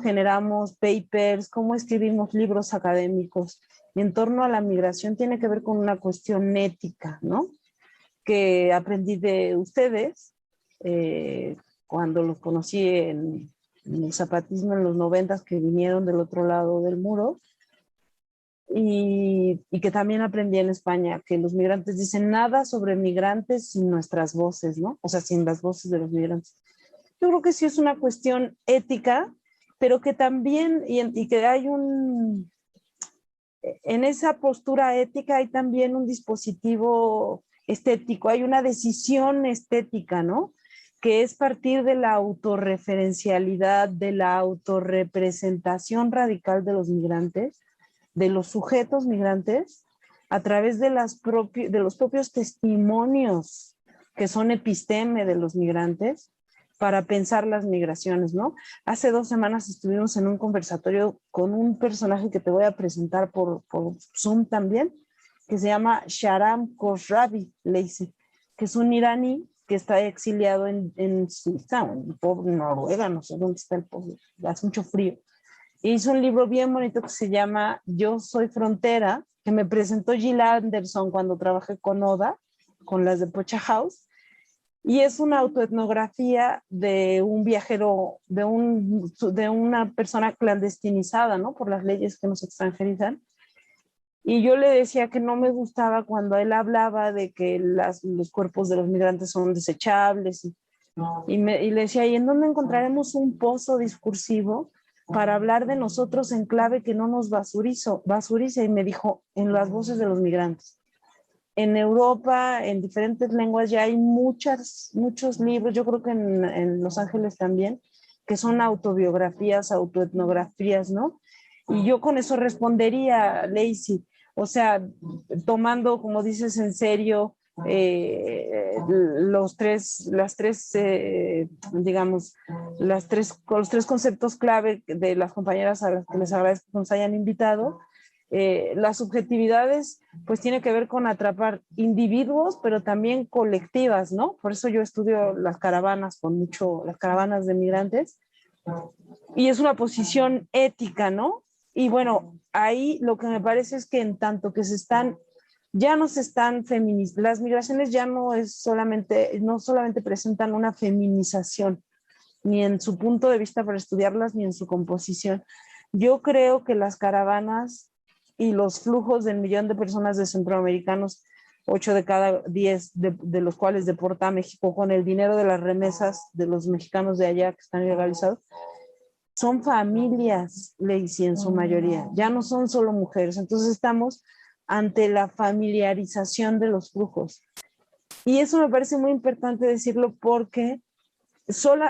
generamos papers, cómo escribimos libros académicos en torno a la migración tiene que ver con una cuestión ética, ¿no? Que aprendí de ustedes cuando los conocí en el zapatismo en los 90s, que vinieron del otro lado del muro. Y que también aprendí en España, que los migrantes dicen nada sobre migrantes sin nuestras voces, ¿no? O sea, sin las voces de los migrantes. Yo creo que sí es una cuestión ética, pero que también, y que hay en esa postura ética hay también un dispositivo estético, hay una decisión estética, ¿no? Que es partir de la autorreferencialidad, de la autorrepresentación radical de los migrantes, de los sujetos migrantes, a través de los propios testimonios que son episteme de los migrantes, para pensar las migraciones, ¿no? Hace 2 semanas estuvimos en un conversatorio con un personaje que te voy a presentar por Zoom también, que se llama Shahram Khosravi, Lacey, que es un iraní que está exiliado en Suiza, en Noruega, no sé dónde está el pobre, hace mucho frío. Hizo un libro bien bonito que se llama Yo Soy Frontera, que me presentó Jill Anderson cuando trabajé con Oda, con las de Pocha House, y es una autoetnografía de un viajero, de una persona clandestinizada, ¿no? Por las leyes que nos extranjerizan. Y yo le decía que no me gustaba cuando él hablaba de que los cuerpos de los migrantes son desechables. Y le decía, ¿y en dónde encontraremos un pozo discursivo para hablar de nosotros en clave que no nos basurice? Y me dijo, en las voces de los migrantes. En Europa, en diferentes lenguas, ya hay muchos libros, yo creo que en Los Ángeles también, que son autobiografías, autoetnografías, ¿no? Y yo con eso respondería, Lacey, o sea, tomando, como dices, en serio los tres conceptos clave de las compañeras a las que les agradezco que nos hayan invitado. Las subjetividades pues tiene que ver con atrapar individuos, pero también colectivas, ¿no? Por eso yo estudio las caravanas las caravanas de migrantes, y es una posición ética, ¿no? Y bueno, ahí lo que me parece es que en tanto que ya no se están feminizando, las migraciones ya no solamente presentan una feminización, ni en su punto de vista para estudiarlas, ni en su composición. Yo creo que las caravanas y los flujos del 1 millón de personas de centroamericanos, 8 de cada 10 de los cuales deporta a México con el dinero de las remesas de los mexicanos de allá que están ilegalizados, son familias, Lacey, en su mayoría, ya no son solo mujeres. Entonces estamos ante la familiarización de los flujos. Y eso me parece muy importante decirlo porque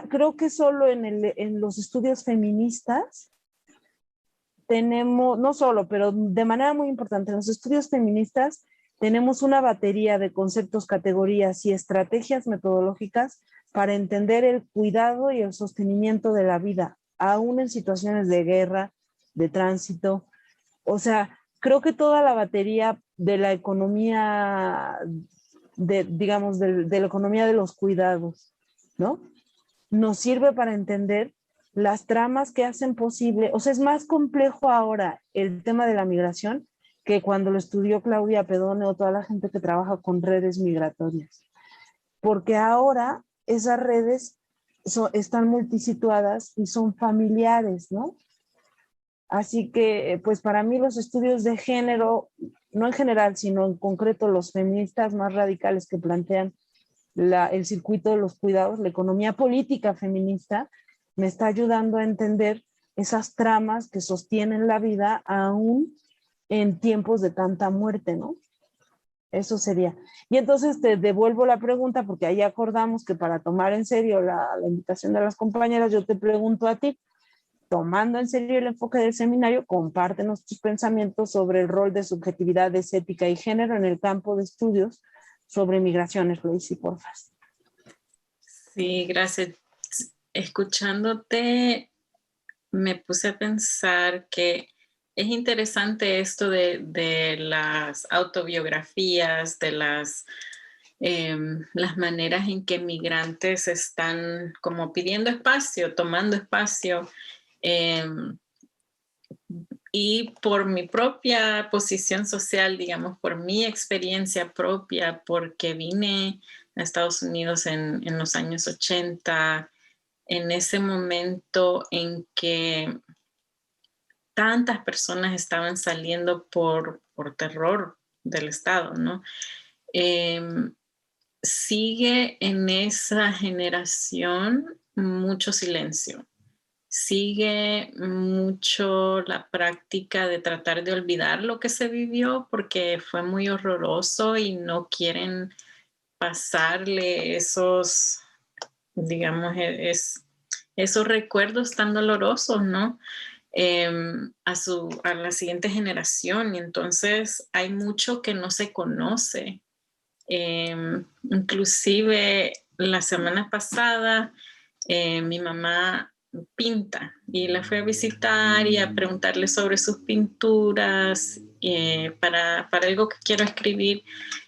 creo que solo en los estudios feministas tenemos, no solo, pero de manera muy importante, en los estudios feministas tenemos una batería de conceptos, categorías y estrategias metodológicas para entender el cuidado y el sostenimiento de la vida, aún en situaciones de guerra, de tránsito. O sea, creo que toda la batería de la economía, digamos, de la economía de los cuidados, ¿no? Nos sirve para entender las tramas que hacen posible, o sea, es más complejo ahora el tema de la migración que cuando lo estudió Claudia Pedone o toda la gente que trabaja con redes migratorias, porque ahora esas redes están multisituadas y son familiares, ¿no? Así que, pues para mí los estudios de género, no en general, sino en concreto los feministas más radicales que plantean el circuito de los cuidados, la economía política feminista, me está ayudando a entender esas tramas que sostienen la vida aún en tiempos de tanta muerte, ¿no? Eso sería. Y entonces te devuelvo la pregunta porque ahí acordamos que para tomar en serio la invitación de las compañeras, yo te pregunto a ti, tomando en serio el enfoque del seminario, compártenos tus pensamientos sobre el rol de subjetividades, ética y género en el campo de estudios sobre migraciones, Lacey, porfa. Sí, gracias. Escuchándote, me puse a pensar que es interesante esto de las autobiografías, de las maneras en que migrantes están como pidiendo espacio, tomando espacio. Y por mi propia posición social, digamos, por mi experiencia propia, porque vine a Estados Unidos en los años 80, en ese momento en que tantas personas estaban saliendo por terror del Estado, ¿no? Sigue en esa generación mucho silencio. Sigue mucho la práctica de tratar de olvidar lo que se vivió porque fue muy horroroso y no quieren pasarle esos, digamos, esos recuerdos tan dolorosos, ¿no? A la siguiente generación. Y entonces hay mucho que no se conoce. Inclusive la semana pasada mi mamá pinta y la fui a visitar y a preguntarle sobre sus pinturas para algo que quiero escribir,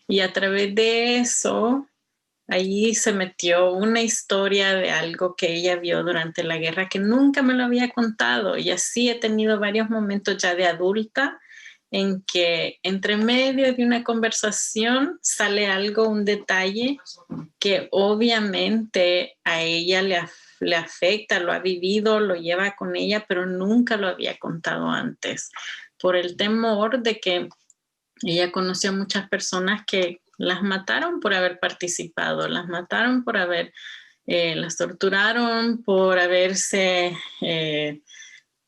y a través de eso allí se metió una historia de algo que ella vio durante la guerra que nunca me lo había contado, y así he tenido varios momentos ya de adulta en que entre medio de una conversación sale algo, un detalle que obviamente a ella le afecta, lo ha vivido, lo lleva con ella, pero nunca lo había contado antes, por el temor de que ella conoció a muchas personas que las mataron por haber participado, las mataron por haber, las torturaron por haberse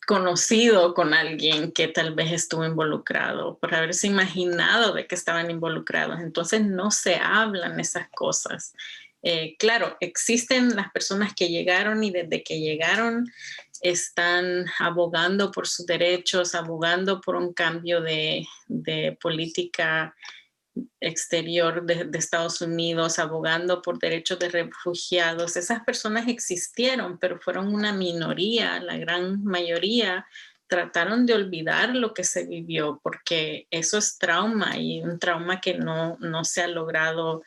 conocido con alguien que tal vez estuvo involucrado, por haberse imaginado de que estaban involucrados. Entonces no se hablan esas cosas. Claro, existen las personas que llegaron y desde que llegaron están abogando por sus derechos, abogando por un cambio de política exterior de Estados Unidos, abogando por derechos de refugiados. Esas personas existieron, pero fueron una minoría. La gran mayoría trataron de olvidar lo que se vivió, porque eso es trauma, y un trauma que no se ha logrado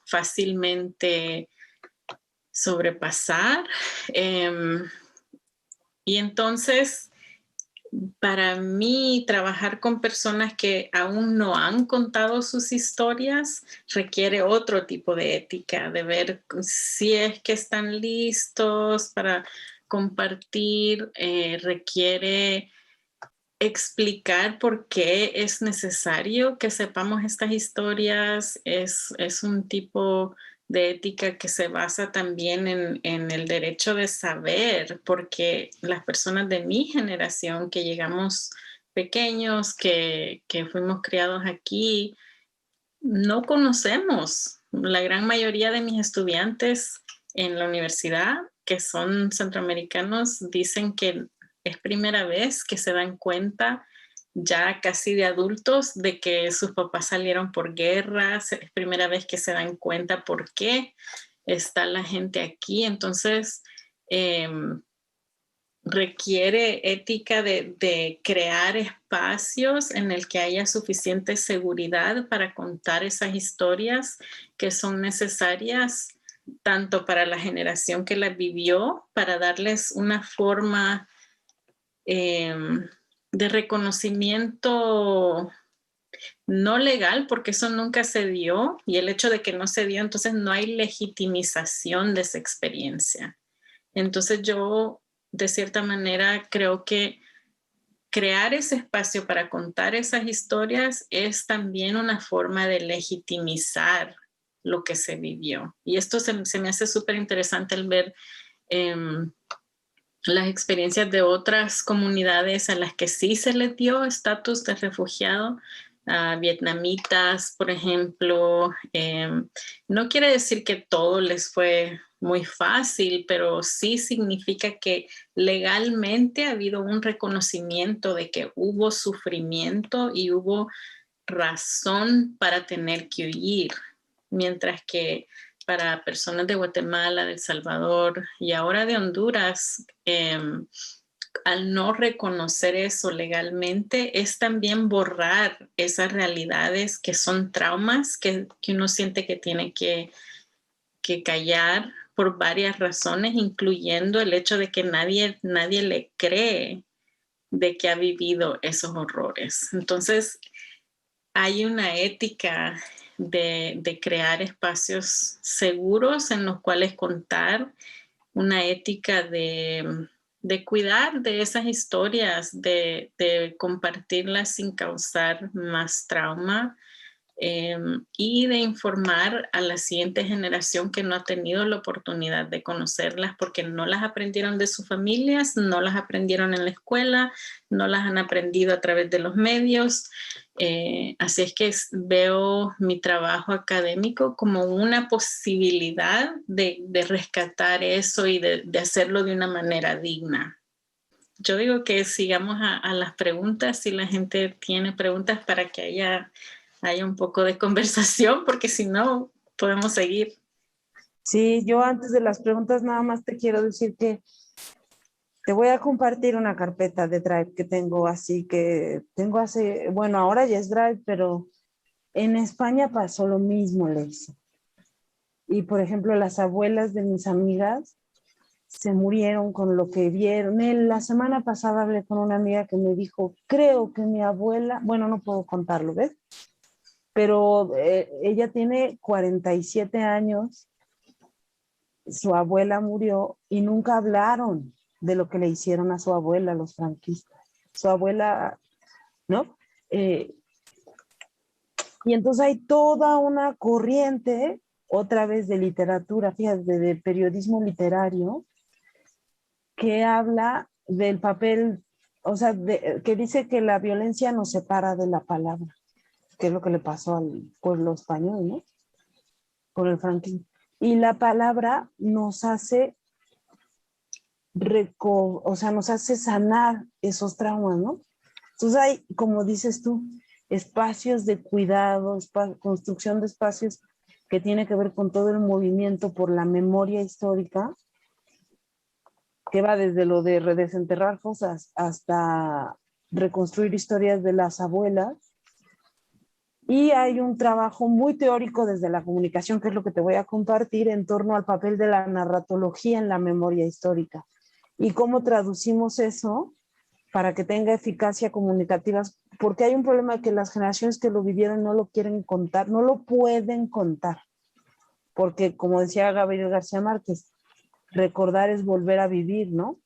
fácilmente sobrepasar. Y entonces, para mí, trabajar con personas que aún no han contado sus historias requiere otro tipo de ética, de ver si es que están listos para compartir, requiere explicar por qué es necesario que sepamos estas historias. Es un tipo de ética que se basa también en el derecho de saber, porque las personas de mi generación que llegamos pequeños que fuimos criados aquí, no conocemos. La gran mayoría de mis estudiantes en la universidad, que son centroamericanos, dicen que es primera vez que se dan cuenta ya casi de adultos de que sus papás salieron por guerras, es primera vez que se dan cuenta por qué está la gente aquí. Entonces, requiere ética de crear espacios en el que haya suficiente seguridad para contar esas historias que son necesarias tanto para la generación que las vivió, para darles una forma de reconocimiento no legal, porque eso nunca se dio, y el hecho de que no se dio, entonces no hay legitimización de esa experiencia. Entonces yo, de cierta manera, creo que crear ese espacio para contar esas historias es también una forma de legitimizar lo que se vivió. Y esto se me hace súper interesante el ver las experiencias de otras comunidades a las que sí se les dio estatus de refugiado, vietnamitas, por ejemplo. No quiere decir que todo les fue muy fácil, pero sí significa que legalmente ha habido un reconocimiento de que hubo sufrimiento y hubo razón para tener que huir, mientras que para personas de Guatemala, de El Salvador y ahora de Honduras, al no reconocer eso legalmente, es también borrar esas realidades que son traumas que uno siente que tiene que callar por varias razones, incluyendo el hecho de que nadie le cree de que ha vivido esos horrores. Entonces, hay una ética de crear espacios seguros en los cuales contar, una ética de cuidar de esas historias, de compartirlas sin causar más trauma, y de informar a la siguiente generación que no ha tenido la oportunidad de conocerlas porque no las aprendieron de sus familias, no las aprendieron en la escuela, no las han aprendido a través de los medios. Así es que veo mi trabajo académico como una posibilidad de rescatar eso y de hacerlo de una manera digna. Yo digo que sigamos a las preguntas, si la gente tiene preguntas, para que haya un poco de conversación, porque si no, podemos seguir. Sí, yo antes de las preguntas nada más te quiero decir que te voy a compartir una carpeta de Drive que tengo bueno, ahora ya es Drive, pero en España pasó lo mismo, Leisa. Y por ejemplo, las abuelas de mis amigas se murieron con lo que vieron. La semana pasada hablé con una amiga que me dijo, creo que mi abuela, bueno, no puedo contarlo, ¿ves? Pero ella tiene 47 años, su abuela murió y nunca hablaron de lo que le hicieron a su abuela los franquistas. Su abuela, ¿no? Y entonces hay toda una corriente, otra vez de literatura, fíjate, de periodismo literario, que habla del papel, o sea, que dice que la violencia nos separa de la palabra, que es lo que le pasó al pueblo español, ¿no? Con el franquismo. Y la palabra nos hace nos hace sanar esos traumas, ¿no? Entonces hay, como dices tú, espacios de cuidado, construcción de espacios que tiene que ver con todo el movimiento por la memoria histórica, que va desde lo de desenterrar fosas hasta reconstruir historias de las abuelas. Y hay un trabajo muy teórico desde la comunicación, que es lo que te voy a compartir, en torno al papel de la narratología en la memoria histórica y cómo traducimos eso para que tenga eficacia comunicativa, porque hay un problema que las generaciones que lo vivieron no lo quieren contar, no lo pueden contar, porque como decía Gabriel García Márquez, recordar es volver a vivir, ¿no?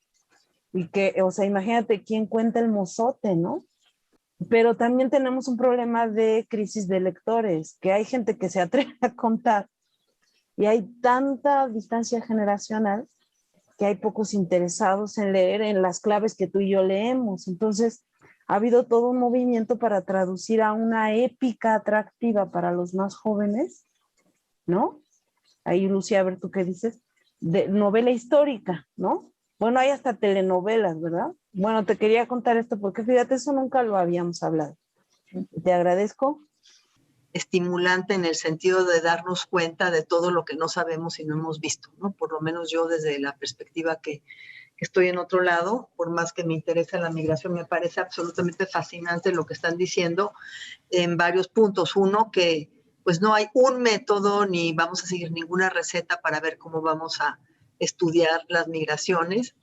Y que, o sea, imagínate quién cuenta el mozote, ¿no? Pero también tenemos un problema de crisis de lectores, que hay gente que se atreve a contar y hay tanta distancia generacional que hay pocos interesados en leer en las claves que tú y yo leemos. Entonces, ha habido todo un movimiento para traducir a una épica atractiva para los más jóvenes, ¿no? Ahí, Lucía, a ver tú qué dices, de novela histórica, ¿no? Bueno, hay hasta telenovelas, ¿verdad? Bueno, te quería contar esto porque fíjate, eso nunca lo habíamos hablado. Te agradezco. Estimulante en el sentido de darnos cuenta de todo lo que no sabemos y no hemos visto, ¿no? Por lo menos yo desde la perspectiva que estoy en otro lado, por más que me interese la migración, me parece absolutamente fascinante lo que están diciendo en varios puntos. Uno, que pues no hay un método ni vamos a seguir ninguna receta para ver cómo vamos a estudiar las migraciones.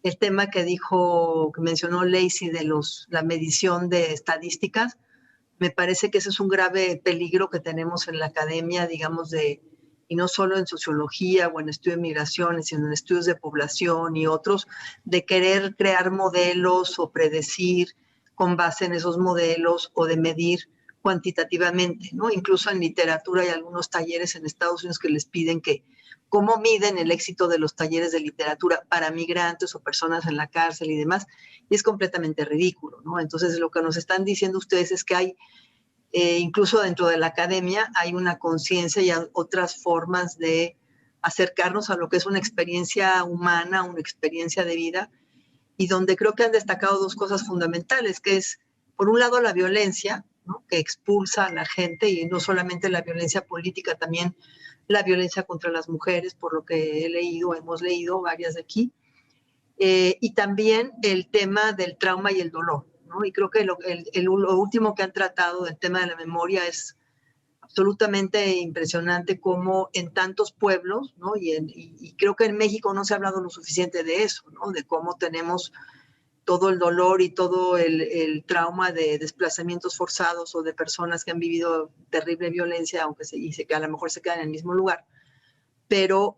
El tema que mencionó Lacey de la medición de estadísticas, me parece que ese es un grave peligro que tenemos en la academia, digamos, y no solo en sociología o en estudio de migraciones, sino en estudios de población y otros, de querer crear modelos o predecir con base en esos modelos o de medir cuantitativamente, ¿no? Incluso en literatura hay algunos talleres en Estados Unidos que les piden cómo miden el éxito de los talleres de literatura para migrantes o personas en la cárcel y demás, y es completamente ridículo, ¿no? Entonces, lo que nos están diciendo ustedes es que hay, incluso dentro de la academia, hay una conciencia y otras formas de acercarnos a lo que es una experiencia humana, una experiencia de vida, y donde creo que han destacado dos cosas fundamentales, que es, por un lado, la violencia, ¿no? Que expulsa a la gente, y no solamente la violencia política, también la violencia contra las mujeres, por lo que hemos leído varias de aquí, y también el tema del trauma y el dolor, ¿no? Y creo que lo último que han tratado del tema de la memoria es absolutamente impresionante cómo en tantos pueblos, ¿no? Y creo que en México no se ha hablado lo suficiente de eso, ¿no? De cómo tenemos todo el dolor y todo el trauma de desplazamientos forzados o de personas que han vivido terrible violencia, aunque que a lo mejor se quedan en el mismo lugar, pero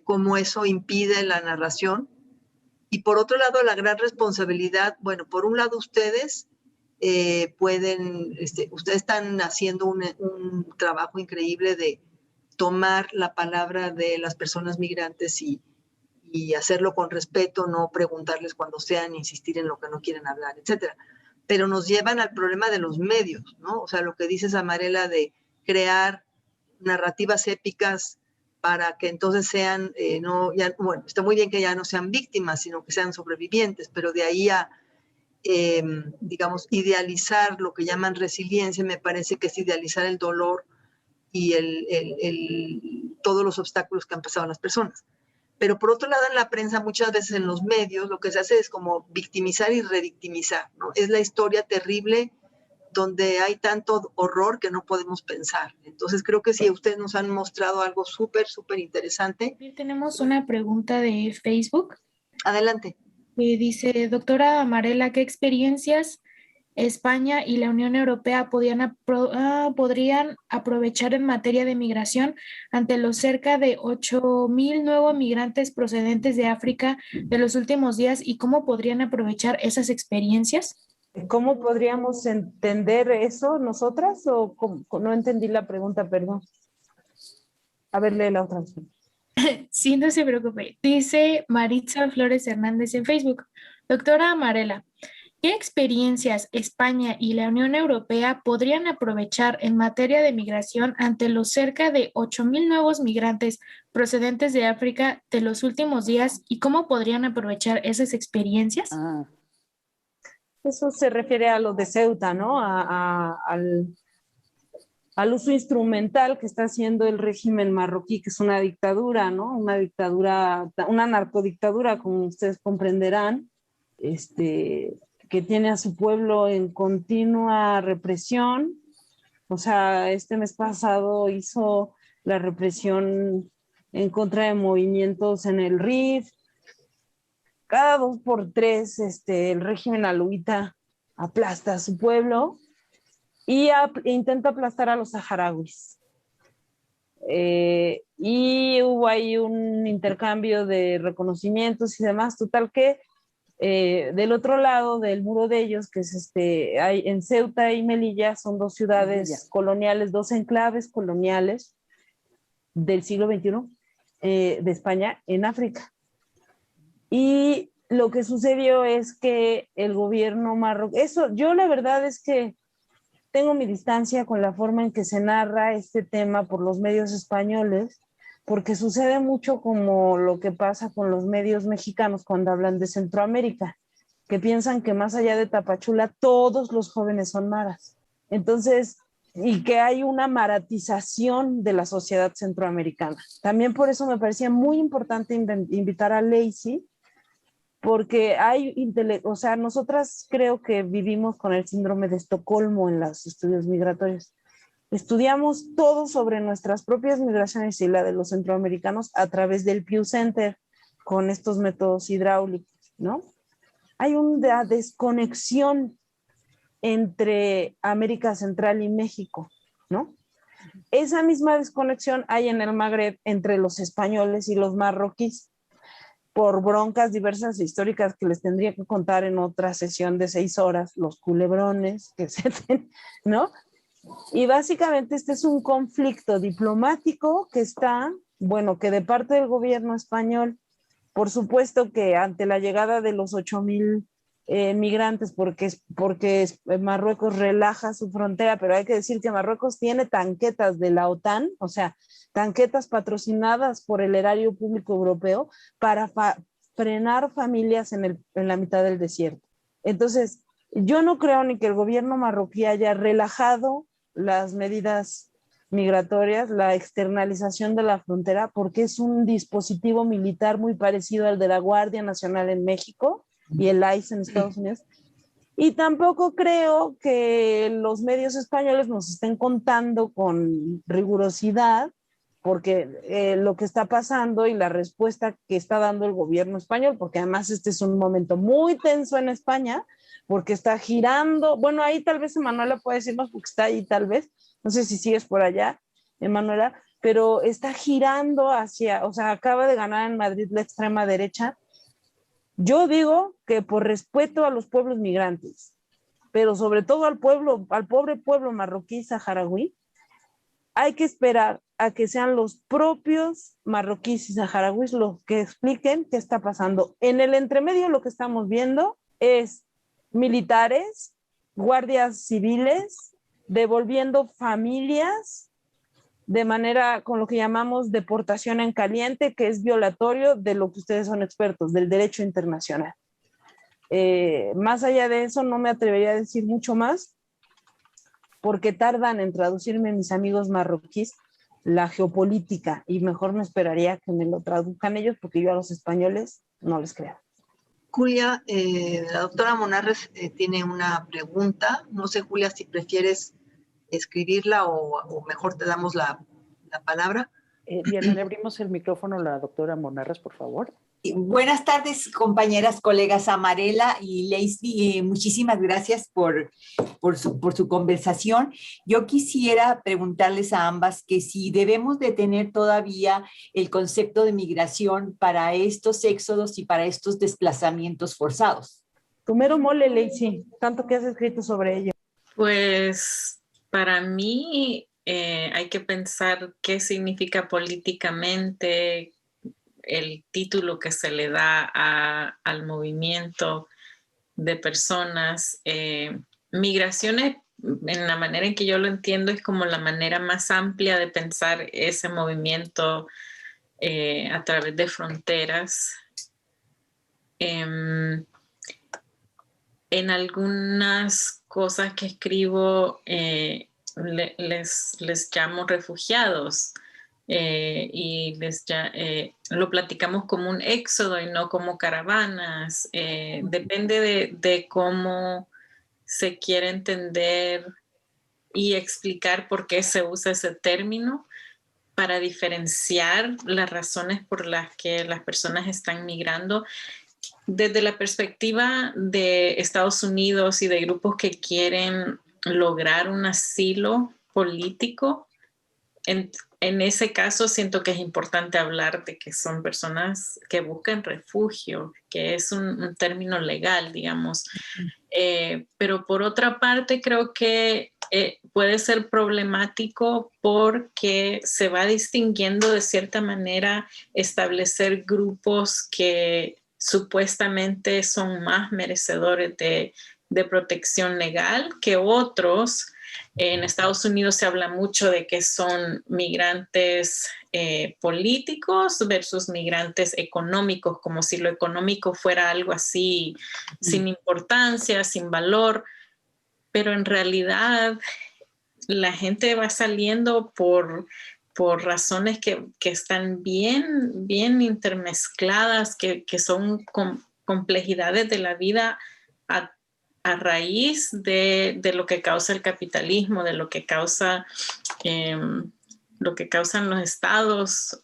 cómo eso impide la narración. Y por otro lado, la gran responsabilidad, bueno, por un lado ustedes ustedes están haciendo un trabajo increíble de tomar la palabra de las personas migrantes y hacerlo con respeto, no preguntarles cuando sean, insistir en lo que no quieren hablar, etcétera. Pero nos llevan al problema de los medios, ¿no? O sea, lo que dices, Amarela, de crear narrativas épicas para que entonces sean, bueno, está muy bien que ya no sean víctimas, sino que sean sobrevivientes, pero de ahí a, digamos, idealizar lo que llaman resiliencia, me parece que es idealizar el dolor y todos los obstáculos que han pasado las personas. Pero por otro lado, en la prensa, muchas veces en los medios, lo que se hace es como victimizar y revictimizar, ¿no? Es la historia terrible donde hay tanto horror que no podemos pensar. Entonces, creo que sí, ustedes nos han mostrado algo súper, súper interesante. Tenemos una pregunta de Facebook Adelante. que dice, doctora Amarela, ¿qué experiencias España y la Unión Europea podrían aprovechar en materia de migración ante los cerca de 8,000 nuevos migrantes procedentes de África de los últimos días y cómo podrían aprovechar esas experiencias? ¿Cómo podríamos entender eso nosotras? ¿O no entendí la pregunta, perdón? A ver, lee la otra vez. Sí, no se preocupe. Dice Maritza Flores Hernández en Facebook. Doctora Amarela, ¿qué experiencias España y la Unión Europea podrían aprovechar en materia de migración ante los cerca de 8,000 nuevos migrantes procedentes de África de los últimos días y cómo podrían aprovechar esas experiencias? Eso se refiere a lo de Ceuta, ¿no? Al uso instrumental que está haciendo el régimen marroquí, que es una dictadura, ¿no? Una dictadura, una narcodictadura, como ustedes comprenderán, que tiene a su pueblo en continua represión. O sea, este mes pasado hizo la represión en contra de movimientos en el RIF. Cada 2 por 3 el régimen alauita aplasta a su pueblo y intenta aplastar a los saharauis. Y hubo ahí un intercambio de reconocimientos y demás, total que del otro lado del muro de ellos, que es hay en Ceuta y Melilla, son dos ciudades coloniales, dos enclaves coloniales del siglo XXI de España en África. Y lo que sucedió es que el gobierno marroquí, yo la verdad es que tengo mi distancia con la forma en que se narra este tema por los medios españoles, porque sucede mucho como lo que pasa con los medios mexicanos cuando hablan de Centroamérica, que piensan que más allá de Tapachula todos los jóvenes son maras. Entonces, y que hay una maratización de la sociedad centroamericana. También por eso me parecía muy importante invitar a Lacey, porque o sea, nosotras creo que vivimos con el síndrome de Estocolmo en los estudios migratorios. Estudiamos todo sobre nuestras propias migraciones y la de los centroamericanos a través del Pew Center con estos métodos hidráulicos, ¿no? Hay una desconexión entre América Central y México, ¿no? Esa misma desconexión hay en el Magreb entre los españoles y los marroquíes, por broncas diversas e históricas que les tendría que contar en otra sesión de 6 horas, los culebrones, que se ¿no? Y básicamente este es un conflicto diplomático que está, bueno, que de parte del gobierno español, por supuesto que ante la llegada de los 8,000 migrantes, porque Marruecos relaja su frontera, pero hay que decir que Marruecos tiene tanquetas de la OTAN, o sea, tanquetas patrocinadas por el erario público europeo para frenar familias en la mitad del desierto. Entonces, yo no creo ni que el gobierno marroquí haya relajado las medidas migratorias, la externalización de la frontera, porque es un dispositivo militar muy parecido al de la Guardia Nacional en México y el ICE en Estados Unidos. Y tampoco creo que los medios españoles nos estén contando con rigurosidad, porque lo que está pasando y la respuesta que está dando el gobierno español, porque además este es un momento muy tenso en España, porque está girando, bueno, ahí tal vez Emanuela puede decir más porque está ahí tal vez, no sé si sigues por allá, Emanuela, pero está girando hacia, o sea, acaba de ganar en Madrid la extrema derecha. Yo digo que por respeto a los pueblos migrantes, pero sobre todo al pobre pueblo marroquí saharaui, hay que esperar a que sean los propios marroquíes y saharauis los que expliquen qué está pasando. En el entremedio lo que estamos viendo es militares, guardias civiles, devolviendo familias de manera con lo que llamamos deportación en caliente, que es violatorio de lo que ustedes son expertos, del derecho internacional. Más allá de eso, no me atrevería a decir mucho más, porque tardan en traducirme mis amigos marroquíes la geopolítica, y mejor me esperaría que me lo traduzcan ellos, porque yo a los españoles no les creo. Julia, la doctora Monarres tiene una pregunta. No sé, Julia, si prefieres escribirla o mejor te damos la palabra. Diana, le abrimos el micrófono a la doctora Monarres, por favor. Buenas tardes, compañeras, colegas Amarela y Lacey. Muchísimas gracias por su conversación. Yo quisiera preguntarles a ambas que si debemos de tener todavía el concepto de migración para estos éxodos y para estos desplazamientos forzados. Tu mero mole, Lacey, tanto que has escrito sobre ello. Pues para mí hay que pensar qué significa políticamente el título que se le da al movimiento de personas. Migraciones, en la manera en que yo lo entiendo, es como la manera más amplia de pensar ese movimiento a través de fronteras. En algunas cosas que escribo les llamo refugiados. Y lo platicamos como un éxodo y no como caravanas. Depende de cómo se quiere entender y explicar por qué se usa ese término para diferenciar las razones por las que las personas están migrando. Desde la perspectiva de Estados Unidos y de grupos que quieren lograr un asilo político, en ese caso siento que es importante hablar de que son personas que buscan refugio, que es un término legal, digamos. Pero por otra parte creo que puede ser problemático porque se va distinguiendo de cierta manera establecer grupos que supuestamente son más merecedores de protección legal que otros. En Estados Unidos se habla mucho de que son migrantes políticos versus migrantes económicos, como si lo económico fuera algo así sin importancia, sin valor, pero en realidad la gente va saliendo por razones que están bien intermezcladas, que son complejidades de la vida a raíz de lo que causa el capitalismo, de lo que causan los estados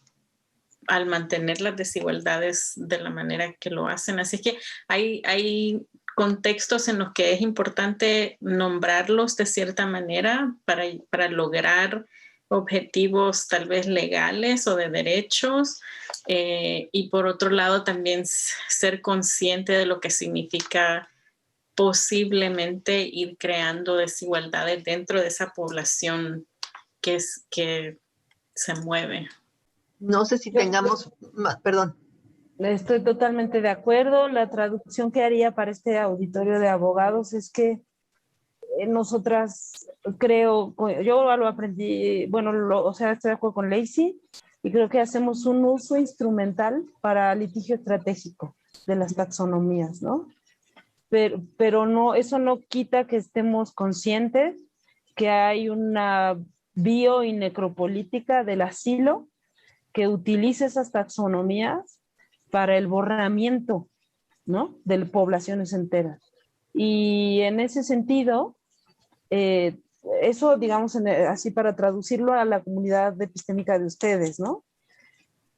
al mantener las desigualdades de la manera que lo hacen. Así que hay contextos en los que es importante nombrarlos de cierta manera para lograr objetivos tal vez legales o de derechos, y por otro lado también ser consciente de lo que significa posiblemente ir creando desigualdades dentro de esa población que se mueve. No sé si tengamos, perdón. Estoy totalmente de acuerdo. La traducción que haría para este auditorio de abogados es que nosotras, creo, yo lo aprendí, bueno, o sea, estoy de acuerdo con Lacey, y creo que hacemos un uso instrumental para litigio estratégico de las taxonomías, ¿no? Pero no, eso no quita que estemos conscientes que hay una bio y necropolítica del asilo que utiliza esas taxonomías para el borramiento, ¿no?, de poblaciones enteras. Y en ese sentido, eso, digamos, así para traducirlo a la comunidad epistémica de ustedes, ¿no?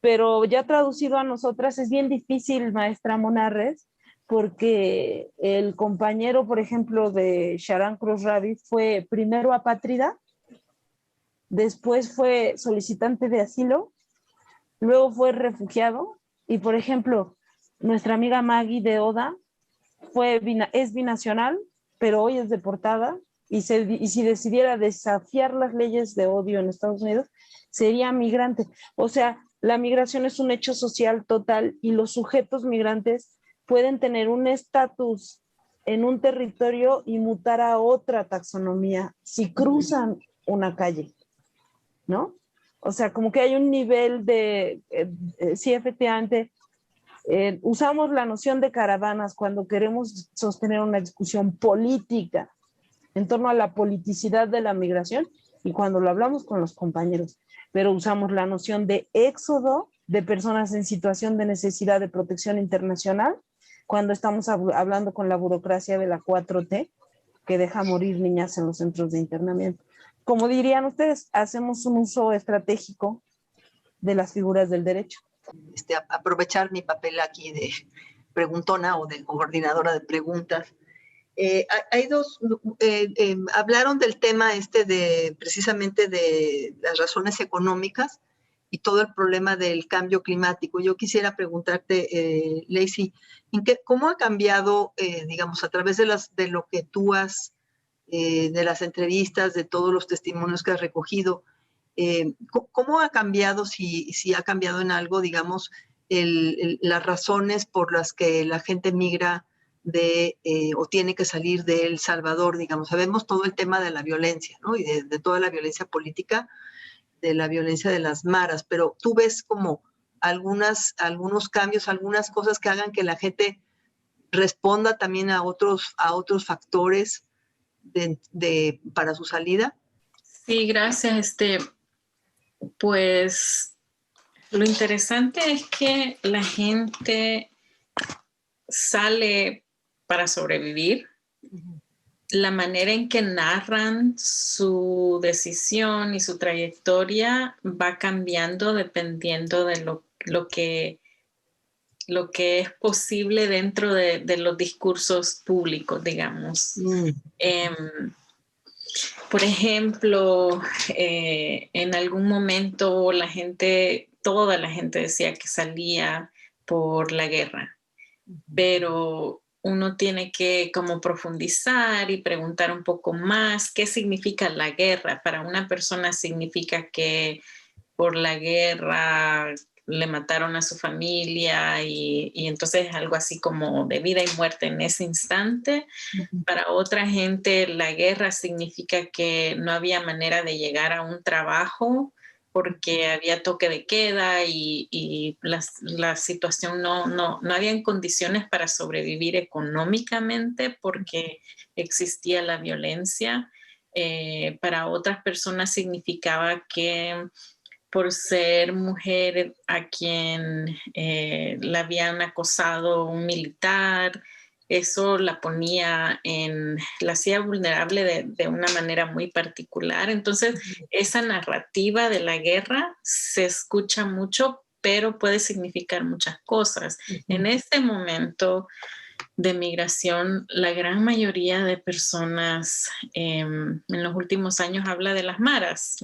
Pero ya traducido a nosotras es bien difícil, maestra Monarres, porque el compañero, por ejemplo, de Sharon Cruz-Rabi fue primero apátrida, después fue solicitante de asilo, luego fue refugiado, y por ejemplo, nuestra amiga Maggie de Oda es binacional, pero hoy es deportada, y si decidiera desafiar las leyes de odio en Estados Unidos, sería migrante. O sea, la migración es un hecho social total y los sujetos migrantes pueden tener un estatus en un territorio y mutar a otra taxonomía si cruzan una calle, ¿no? O sea, como que hay un nivel de, sí, efectivamente, usamos la noción de caravanas cuando queremos sostener una discusión política en torno a la politicidad de la migración y cuando lo hablamos con los compañeros, pero usamos la noción de éxodo de personas en situación de necesidad de protección internacional cuando estamos hablando con la burocracia de la 4T que deja morir niñas en los centros de internamiento. Como dirían ustedes, hacemos un uso estratégico de las figuras del derecho. Aprovechar mi papel aquí de preguntona o de coordinadora de preguntas. Hay dos, hablaron del tema precisamente de las razones económicas y todo el problema del cambio climático. Yo quisiera preguntarte, Lacey, ¿cómo ha cambiado, digamos, a través de lo que tú has, de las entrevistas, de todos los testimonios que has recogido, cómo ha cambiado, si ha cambiado en algo, digamos, las razones por las que la gente migra o tiene que salir de El Salvador, digamos? Sabemos todo el tema de la violencia, ¿no? Y de toda la violencia política, de la violencia de las maras, pero tú ves como algunos cambios, algunas cosas que hagan que la gente responda también a otros factores para su salida. Sí, gracias. Pues lo interesante es que la gente sale para sobrevivir. La manera en que narran su decisión y su trayectoria va cambiando dependiendo de lo que es posible dentro de los discursos públicos, digamos. Por ejemplo, en algún momento toda la gente decía que salía por la guerra, pero uno tiene que como profundizar y preguntar un poco más qué significa la guerra. Para una persona significa que por la guerra le mataron a su familia y entonces es algo así como de vida y muerte en ese instante. Para otra gente la guerra significa que no había manera de llegar a un trabajo porque había toque de queda y la situación no habían condiciones para sobrevivir económicamente porque existía la violencia. Para otras personas significaba que por ser mujer a quien la habían acosado un militar, eso la hacía vulnerable de una manera muy particular. Entonces, esa narrativa de la guerra se escucha mucho, pero puede significar muchas cosas. En este momento de migración, la gran mayoría de personas en los últimos años habla de las maras,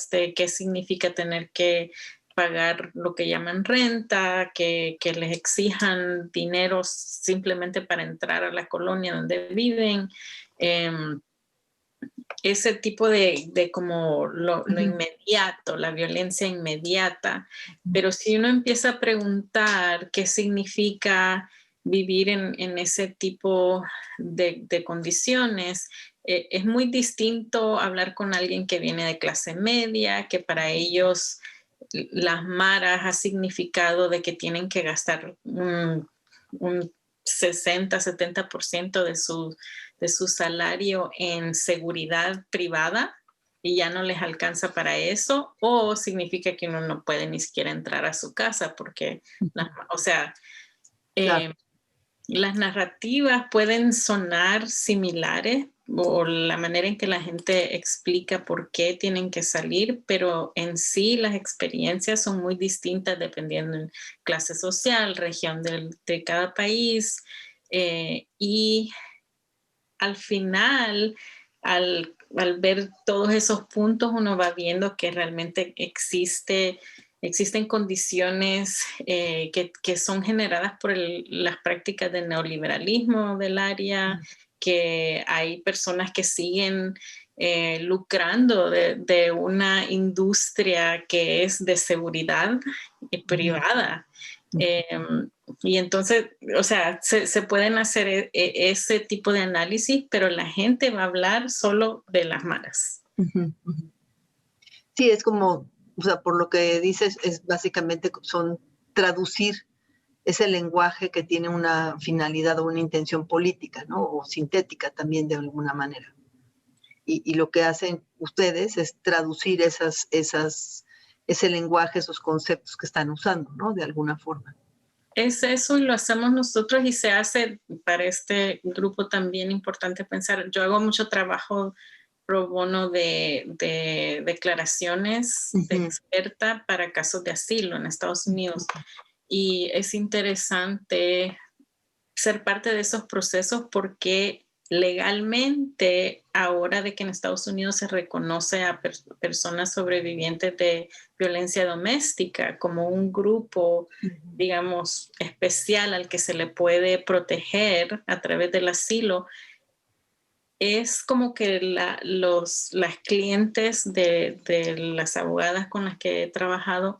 de qué significa tener que pagar lo que llaman renta, que les exijan dinero simplemente para entrar a la colonia donde viven. Ese tipo de como lo inmediato, la violencia inmediata. Pero si uno empieza a preguntar qué significa vivir en ese tipo de condiciones, es muy distinto hablar con alguien que viene de clase media, que para ellos las maras ha significado de que tienen que gastar un 60-70% de su salario en seguridad privada y ya no les alcanza para eso, o significa que uno no puede ni siquiera entrar a su casa porque, o sea, Claro. las narrativas pueden sonar similares o la manera en que la gente explica por qué tienen que salir, pero en sí las experiencias son muy distintas dependiendo de clase social, región de cada país y al final, al ver todos esos puntos, uno va viendo que realmente existen condiciones que son generadas por las prácticas del neoliberalismo del área, que hay personas que siguen lucrando de una industria que es de seguridad privada. Y entonces, o sea, se pueden hacer ese tipo de análisis, pero la gente va a hablar solo de las maras. Sí, es como, o sea, por lo que dices, es básicamente traducir ese lenguaje que tiene una finalidad o una intención política, ¿no? O sintética también de alguna manera. Y lo que hacen ustedes es traducir ese lenguaje, esos conceptos que están usando, ¿no? De alguna forma. Es eso y lo hacemos nosotros y se hace para este grupo también importante pensar. Yo hago mucho trabajo pro bono de declaraciones de experta para casos de asilo en Estados Unidos. Y es interesante ser parte de esos procesos porque legalmente, ahora de que en Estados Unidos se reconoce a personas sobrevivientes de violencia doméstica como un grupo, digamos, especial al que se le puede proteger a través del asilo, es como que las clientes de las abogadas con las que he trabajado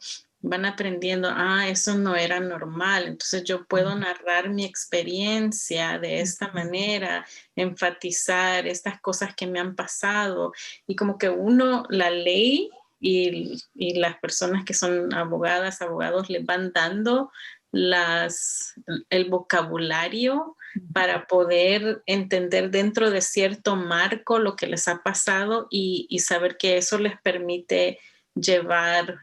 van aprendiendo, eso no era normal, entonces yo puedo narrar mi experiencia de esta manera, enfatizar estas cosas que me han pasado y como que la ley y las personas que son abogados les van dando el vocabulario para poder entender dentro de cierto marco lo que les ha pasado y saber que eso les permite llevar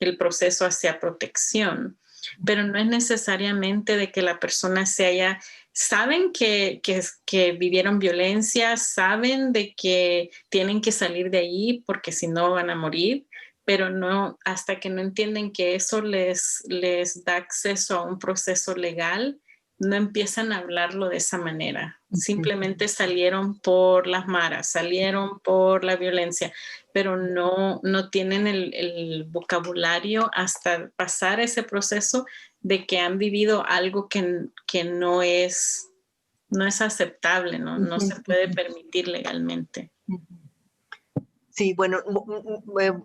el proceso hacia protección. Pero no es necesariamente de que la persona saben que vivieron violencia, saben de que tienen que salir de ahí porque si no van a morir, pero no, hasta que no entienden que eso les da acceso a un proceso legal, no empiezan a hablarlo de esa manera. Simplemente salieron por las maras, salieron por la violencia, pero no tienen el vocabulario hasta pasar ese proceso de que han vivido algo que no es aceptable, no se puede permitir legalmente. Sí, bueno,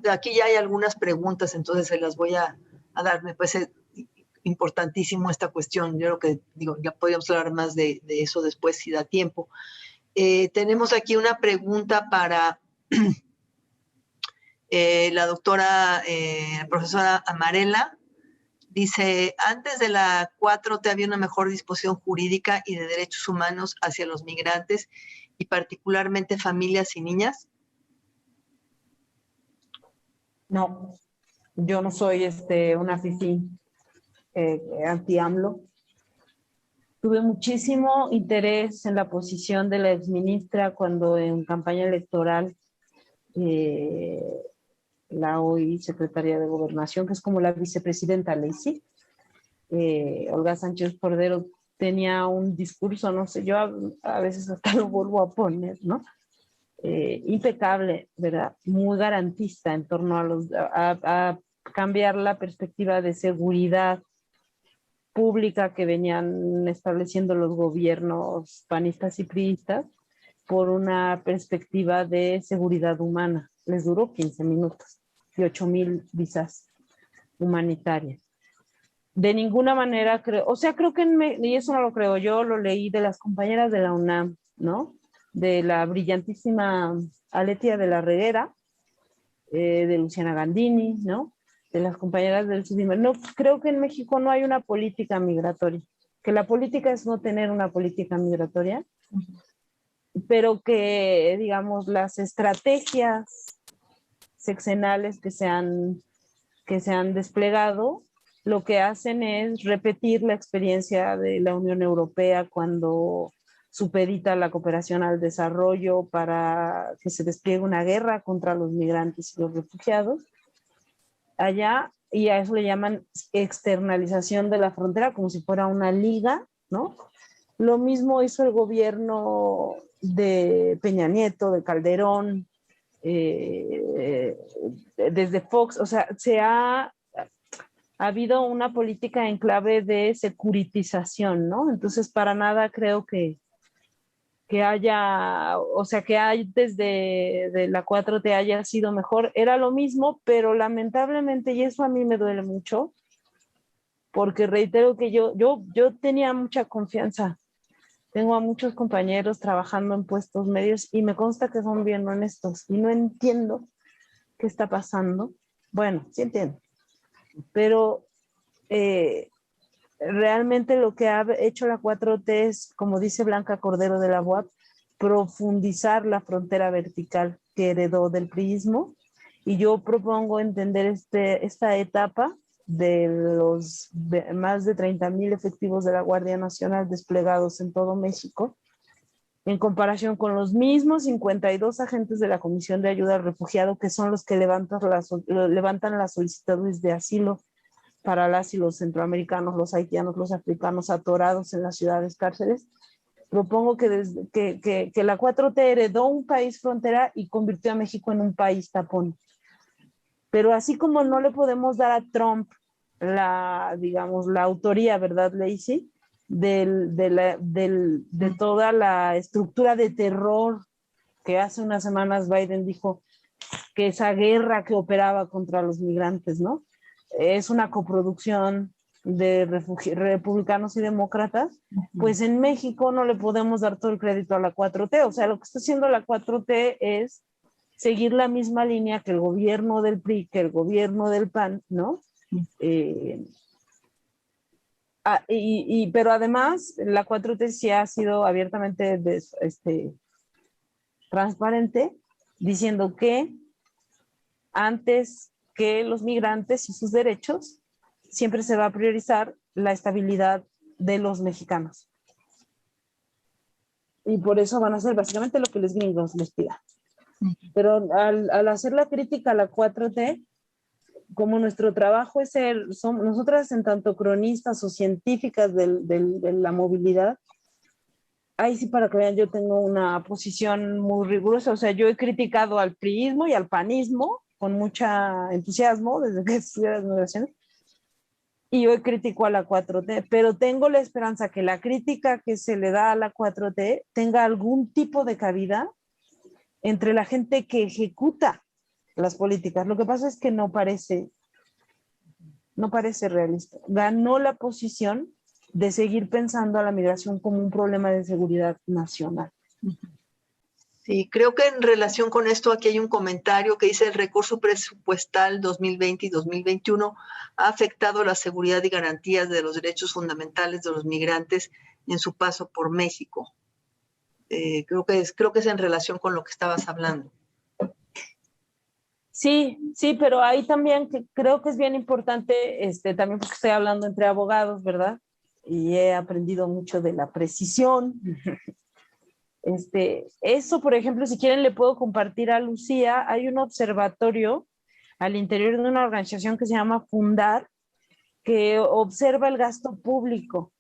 aquí ya hay algunas preguntas, entonces se las voy a a dar. Me parece importantísimo esta cuestión. Yo creo que, digo, ya podríamos hablar más de eso después si da tiempo. Tenemos aquí una pregunta para la doctora, profesora Amarela. Dice, antes de la 4T había una mejor disposición jurídica y de derechos humanos hacia los migrantes y particularmente familias y niñas. No, yo no soy una fifí anti-AMLO. Tuve muchísimo interés en la posición de la exministra cuando en campaña electoral la hoy secretaria de Gobernación, que es como la vicepresidenta Lacey, Olga Sánchez Cordero, tenía un discurso, no sé, yo a veces hasta lo vuelvo a poner, ¿no? Impecable, ¿verdad? Muy garantista en torno a cambiar la perspectiva de seguridad pública que venían estableciendo los gobiernos panistas y priistas por una perspectiva de seguridad humana. Les duró 15 minutos y 8,000 visas humanitarias. De ninguna manera creo, o sea, creo que, y eso no lo creo yo, lo leí de las compañeras de la UNAM, ¿no? De la brillantísima Aletia de la Reguera, de Luciana Gandini, ¿no? De las compañeras del CIDIMER. No, creo que en México no hay una política migratoria, que la política es no tener una política migratoria, pero que, digamos, las estrategias sexenales que se han desplegado, lo que hacen es repetir la experiencia de la Unión Europea cuando supedita la cooperación al desarrollo para que se despliegue una guerra contra los migrantes y los refugiados allá, y a eso le llaman externalización de la frontera, como si fuera una liga, ¿no? Lo mismo hizo el gobierno de Peña Nieto, de Calderón, desde Fox, o sea, ha habido una política en clave de securitización, ¿no? Entonces, para nada creo que haya, o sea, que antes de la 4T haya sido mejor. Era lo mismo, pero lamentablemente, y eso a mí me duele mucho, porque reitero que yo tenía mucha confianza. Tengo a muchos compañeros trabajando en puestos medios y me consta que son bien honestos y no entiendo qué está pasando. Bueno, sí entiendo, pero realmente lo que ha hecho la 4T es, como dice Blanca Cordero de la UAP, profundizar la frontera vertical que heredó del priismo, y yo propongo entender esta etapa de los más de 30,000 efectivos de la Guardia Nacional desplegados en todo México, en comparación con los mismos 52 agentes de la Comisión de Ayuda al Refugiado, que son los que levantan las solicitudes de asilo para las y los centroamericanos, los haitianos, los africanos atorados en las ciudades cárceles. Propongo que la 4T heredó un país frontera y convirtió a México en un país tapón. Pero así como no le podemos dar a Trump digamos, la autoría, ¿verdad, Lacey? De toda la estructura de terror que hace unas semanas Biden dijo que esa guerra que operaba contra los migrantes, ¿no? Es una coproducción de republicanos y demócratas, pues en México no le podemos dar todo el crédito a la 4T. O sea, lo que está haciendo la 4T es seguir la misma línea que el gobierno del PRI, que el gobierno del PAN, ¿no? Pero además la 4T sí ha sido abiertamente transparente, diciendo que antes que los migrantes y sus derechos, siempre se va a priorizar la estabilidad de los mexicanos. Y por eso van a hacer básicamente lo que los gringos les pidan. Pero al hacer la crítica a la 4T, como nuestro trabajo es nosotras en tanto cronistas o científicas de la movilidad, ahí sí, para que vean, yo tengo una posición muy rigurosa. O sea, yo he criticado al priismo y al panismo con mucho entusiasmo desde que estudié las migraciones, y hoy critico a la 4T, pero tengo la esperanza que la crítica que se le da a la 4T tenga algún tipo de cabida entre la gente que ejecuta las políticas. Lo que pasa es que no parece no parece realista. Ganó la posición de seguir pensando a la migración como un problema de seguridad nacional. Sí, creo que en relación con esto aquí hay un comentario que dice el recurso presupuestal 2020 y 2021 ha afectado la seguridad y garantías de los derechos fundamentales de los migrantes en su paso por México. Creo que es en relación con lo que estabas hablando. Sí, pero ahí también creo que es bien importante, también porque estoy hablando entre abogados, ¿verdad? Y he aprendido mucho de la precisión. Eso, por ejemplo, si quieren le puedo compartir a Lucía, hay un observatorio al interior de una organización que se llama Fundar, que observa el gasto público.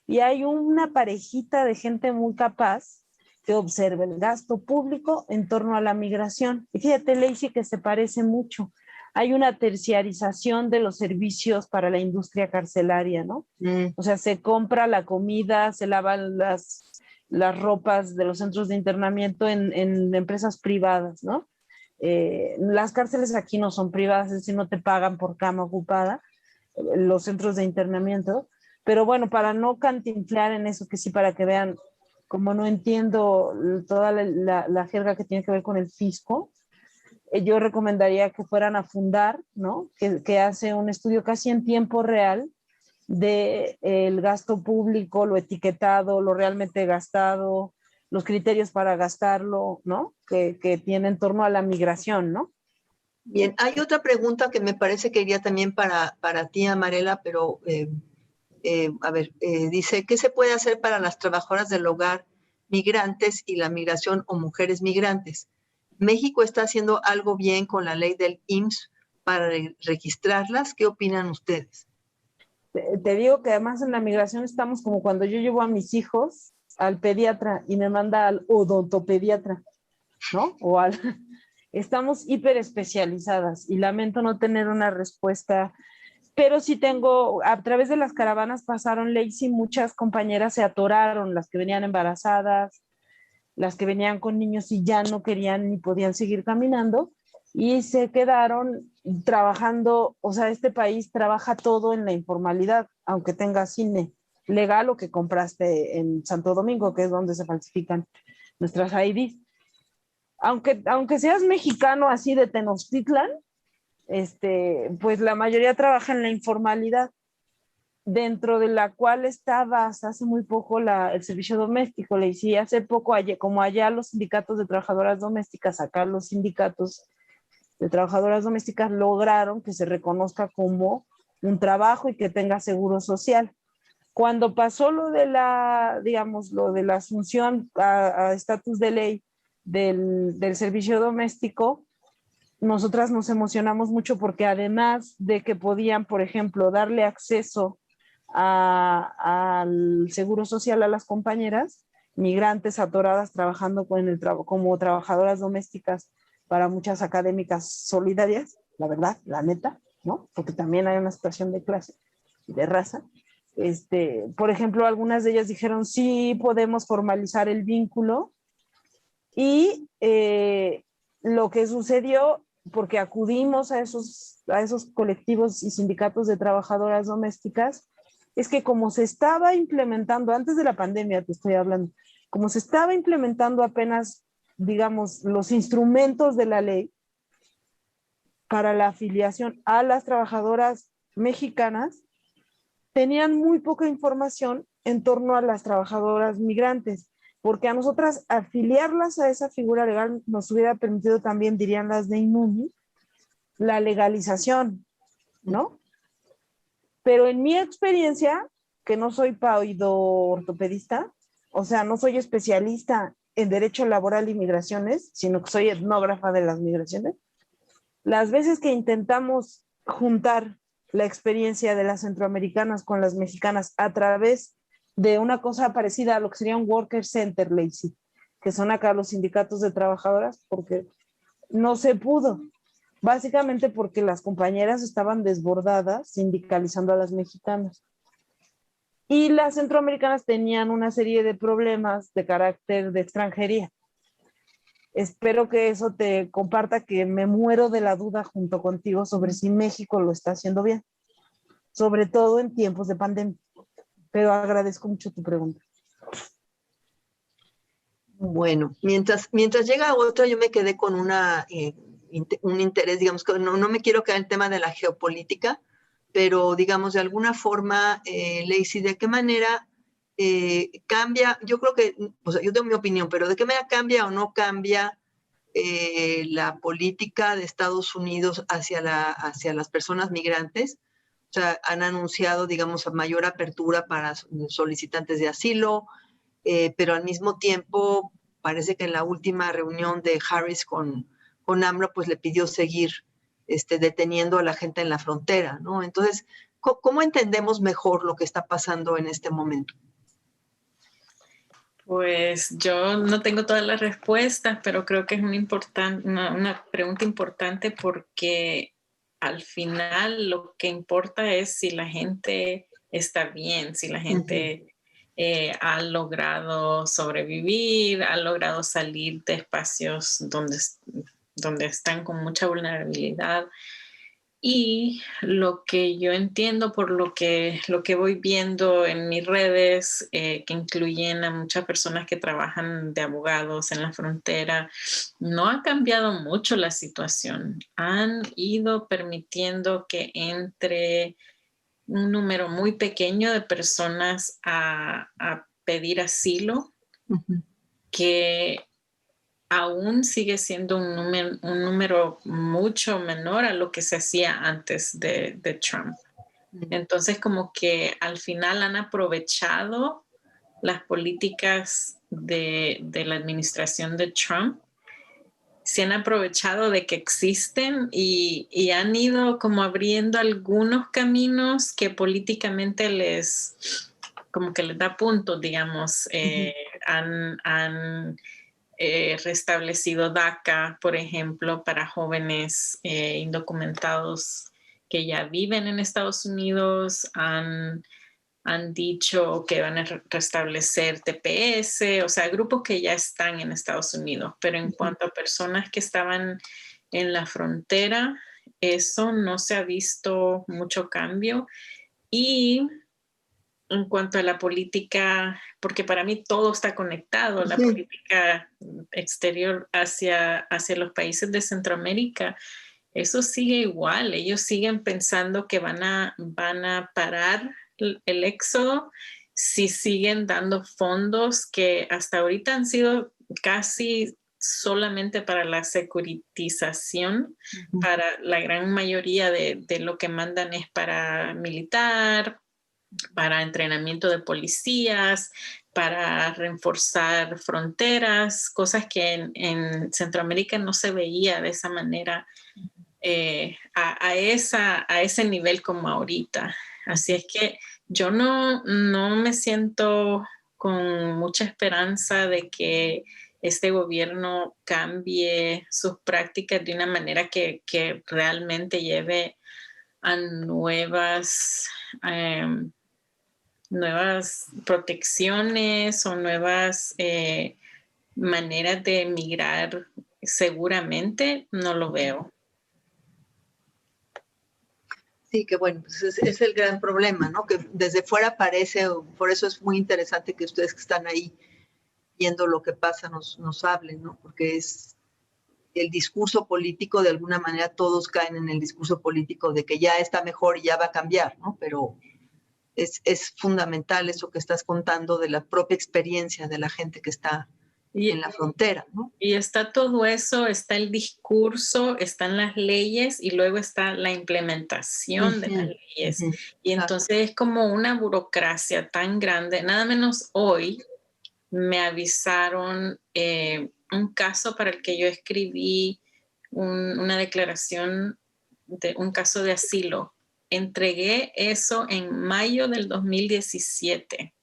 Y hay una parejita de gente muy capaz que observa el gasto público en torno a la migración. Y fíjate, Lacey, que se parece mucho. Hay una terciarización de los servicios para la industria carcelaria, ¿no? O sea, se compra la comida, se lavan las ropas de los centros de internamiento en empresas privadas, ¿no? Las cárceles aquí no son privadas, es decir, no te pagan por cama ocupada, los centros de internamiento, pero bueno, para no cantinflar en eso, que sí, para que vean, como no entiendo toda la jerga que tiene que ver con el fisco, yo recomendaría que fueran a Fundar, ¿no? Que hace un estudio casi en tiempo real de el gasto público, lo etiquetado, lo realmente gastado, los criterios para gastarlo, ¿no? Que tiene en torno a la migración, ¿no? Bien, hay otra pregunta que me parece que iría también para ti, Amarela, pero dice, ¿qué se puede hacer para las trabajadoras del hogar migrantes y la migración o mujeres migrantes? ¿México está haciendo algo bien con la ley del IMSS para registrarlas? ¿Qué opinan ustedes? Te digo que además en la migración estamos como cuando yo llevo a mis hijos al pediatra y me manda al odontopediatra, ¿no? Estamos hiper especializadas y lamento no tener una respuesta, pero sí tengo, a través de las caravanas pasaron, Lacey, muchas compañeras se atoraron, las que venían embarazadas, las que venían con niños y ya no querían ni podían seguir caminando y se quedaron trabajando. O sea, este país trabaja todo en la informalidad, aunque tenga cine legal o que compraste en Santo Domingo, que es donde se falsifican nuestras IDs. Aunque seas mexicano así de Tenochtitlan, pues la mayoría trabaja en la informalidad, dentro de la cual estaba hasta hace muy poco el servicio doméstico. Le decía hace poco, como allá los sindicatos de trabajadoras domésticas, acá los sindicatos de trabajadoras domésticas lograron que se reconozca como un trabajo y que tenga seguro social. Cuando pasó lo de la asunción a estatus de ley del servicio doméstico, nosotras nos emocionamos mucho porque además de que podían, por ejemplo, darle acceso al seguro social a las compañeras migrantes atoradas trabajando como trabajadoras domésticas para muchas académicas solidarias, la verdad, la neta, ¿no? Porque también hay una situación de clase y de raza. Por ejemplo, algunas de ellas dijeron, sí, podemos formalizar el vínculo. Y lo que sucedió, porque acudimos a esos colectivos y sindicatos de trabajadoras domésticas, es que como se estaba implementando, antes de la pandemia te estoy hablando, como se estaba implementando apenas, digamos, los instrumentos de la ley para la afiliación a las trabajadoras mexicanas, tenían muy poca información en torno a las trabajadoras migrantes, porque a nosotras afiliarlas a esa figura legal nos hubiera permitido también, dirían las de INUMI, la legalización, ¿no? Pero en mi experiencia, que no soy ortopedista, o sea, no soy especialista en derecho laboral y migraciones, sino que soy etnógrafa de las migraciones, las veces que intentamos juntar la experiencia de las centroamericanas con las mexicanas a través de una cosa parecida a lo que sería un worker center, Lacey, que son acá los sindicatos de trabajadoras, porque no se pudo, básicamente porque las compañeras estaban desbordadas sindicalizando a las mexicanas. Y las centroamericanas tenían una serie de problemas de carácter de extranjería. Espero que eso te comparta que me muero de la duda junto contigo sobre si México lo está haciendo bien. sobre todo en tiempos de pandemia. Pero agradezco mucho tu pregunta. Bueno, mientras llega otra, yo me quedé con un interés, digamos, que no me quiero quedar en el tema de la geopolítica, pero digamos, de alguna forma, Lacey, ¿de qué manera cambia? Yo creo que, o sea, yo tengo mi opinión, pero ¿de qué manera cambia o no cambia la política de Estados Unidos hacia las personas migrantes? O sea, han anunciado, digamos, mayor apertura para solicitantes de asilo, pero al mismo tiempo parece que en la última reunión de Harris con AMLO, pues le pidió seguir deteniendo a la gente en la frontera, ¿no? Entonces, ¿cómo entendemos mejor lo que está pasando en este momento? Pues yo no tengo todas las respuestas, pero creo que es una pregunta importante porque al final lo que importa es si la gente está bien, si la gente ha logrado sobrevivir, ha logrado salir de espacios donde están con mucha vulnerabilidad. Y lo que yo entiendo por lo que voy viendo en mis redes, que incluyen a muchas personas que trabajan de abogados en la frontera, no ha cambiado mucho la situación. Han ido permitiendo que entre un número muy pequeño de personas a pedir asilo, que aún sigue siendo un número mucho menor a lo que se hacía antes de Trump. Entonces, como que al final han aprovechado las políticas de la administración de Trump, se han aprovechado de que existen y han ido como abriendo algunos caminos que políticamente como que les da puntos, digamos. Han restablecido DACA, por ejemplo, para jóvenes indocumentados que ya viven en Estados Unidos. Han dicho que van a restablecer TPS, o sea, grupos que ya están en Estados Unidos. Pero en cuanto a personas que estaban en la frontera, eso no se ha visto mucho cambio. Y en cuanto a la política, porque para mí todo está conectado, la política exterior hacia los países de Centroamérica, eso sigue igual. Ellos siguen pensando que van a parar el éxodo si siguen dando fondos que hasta ahorita han sido casi solamente para la securitización. Para la gran mayoría de lo que mandan es para militar, para entrenamiento de policías, para reforzar fronteras, cosas que en Centroamérica no se veía de esa manera, a ese nivel como ahorita. Así es que yo no me siento con mucha esperanza de que este gobierno cambie sus prácticas de una manera que realmente lleve a nuevas protecciones o nuevas maneras de emigrar seguramente, no lo veo. Sí, que bueno, pues es el gran problema, ¿no? Que desde fuera parece, por eso es muy interesante que ustedes que están ahí viendo lo que pasa nos hablen, ¿no? Porque es el discurso político, de alguna manera todos caen en el discurso político de que ya está mejor y ya va a cambiar, ¿no? Pero es fundamental eso que estás contando de la propia experiencia de la gente que está en la frontera, ¿no? Y está todo eso, está el discurso, están las leyes y luego está la implementación de las leyes. Y entonces es como una burocracia tan grande. Nada menos hoy me avisaron un caso para el que yo escribí una declaración de un caso de asilo. Entregué eso en mayo del 2017.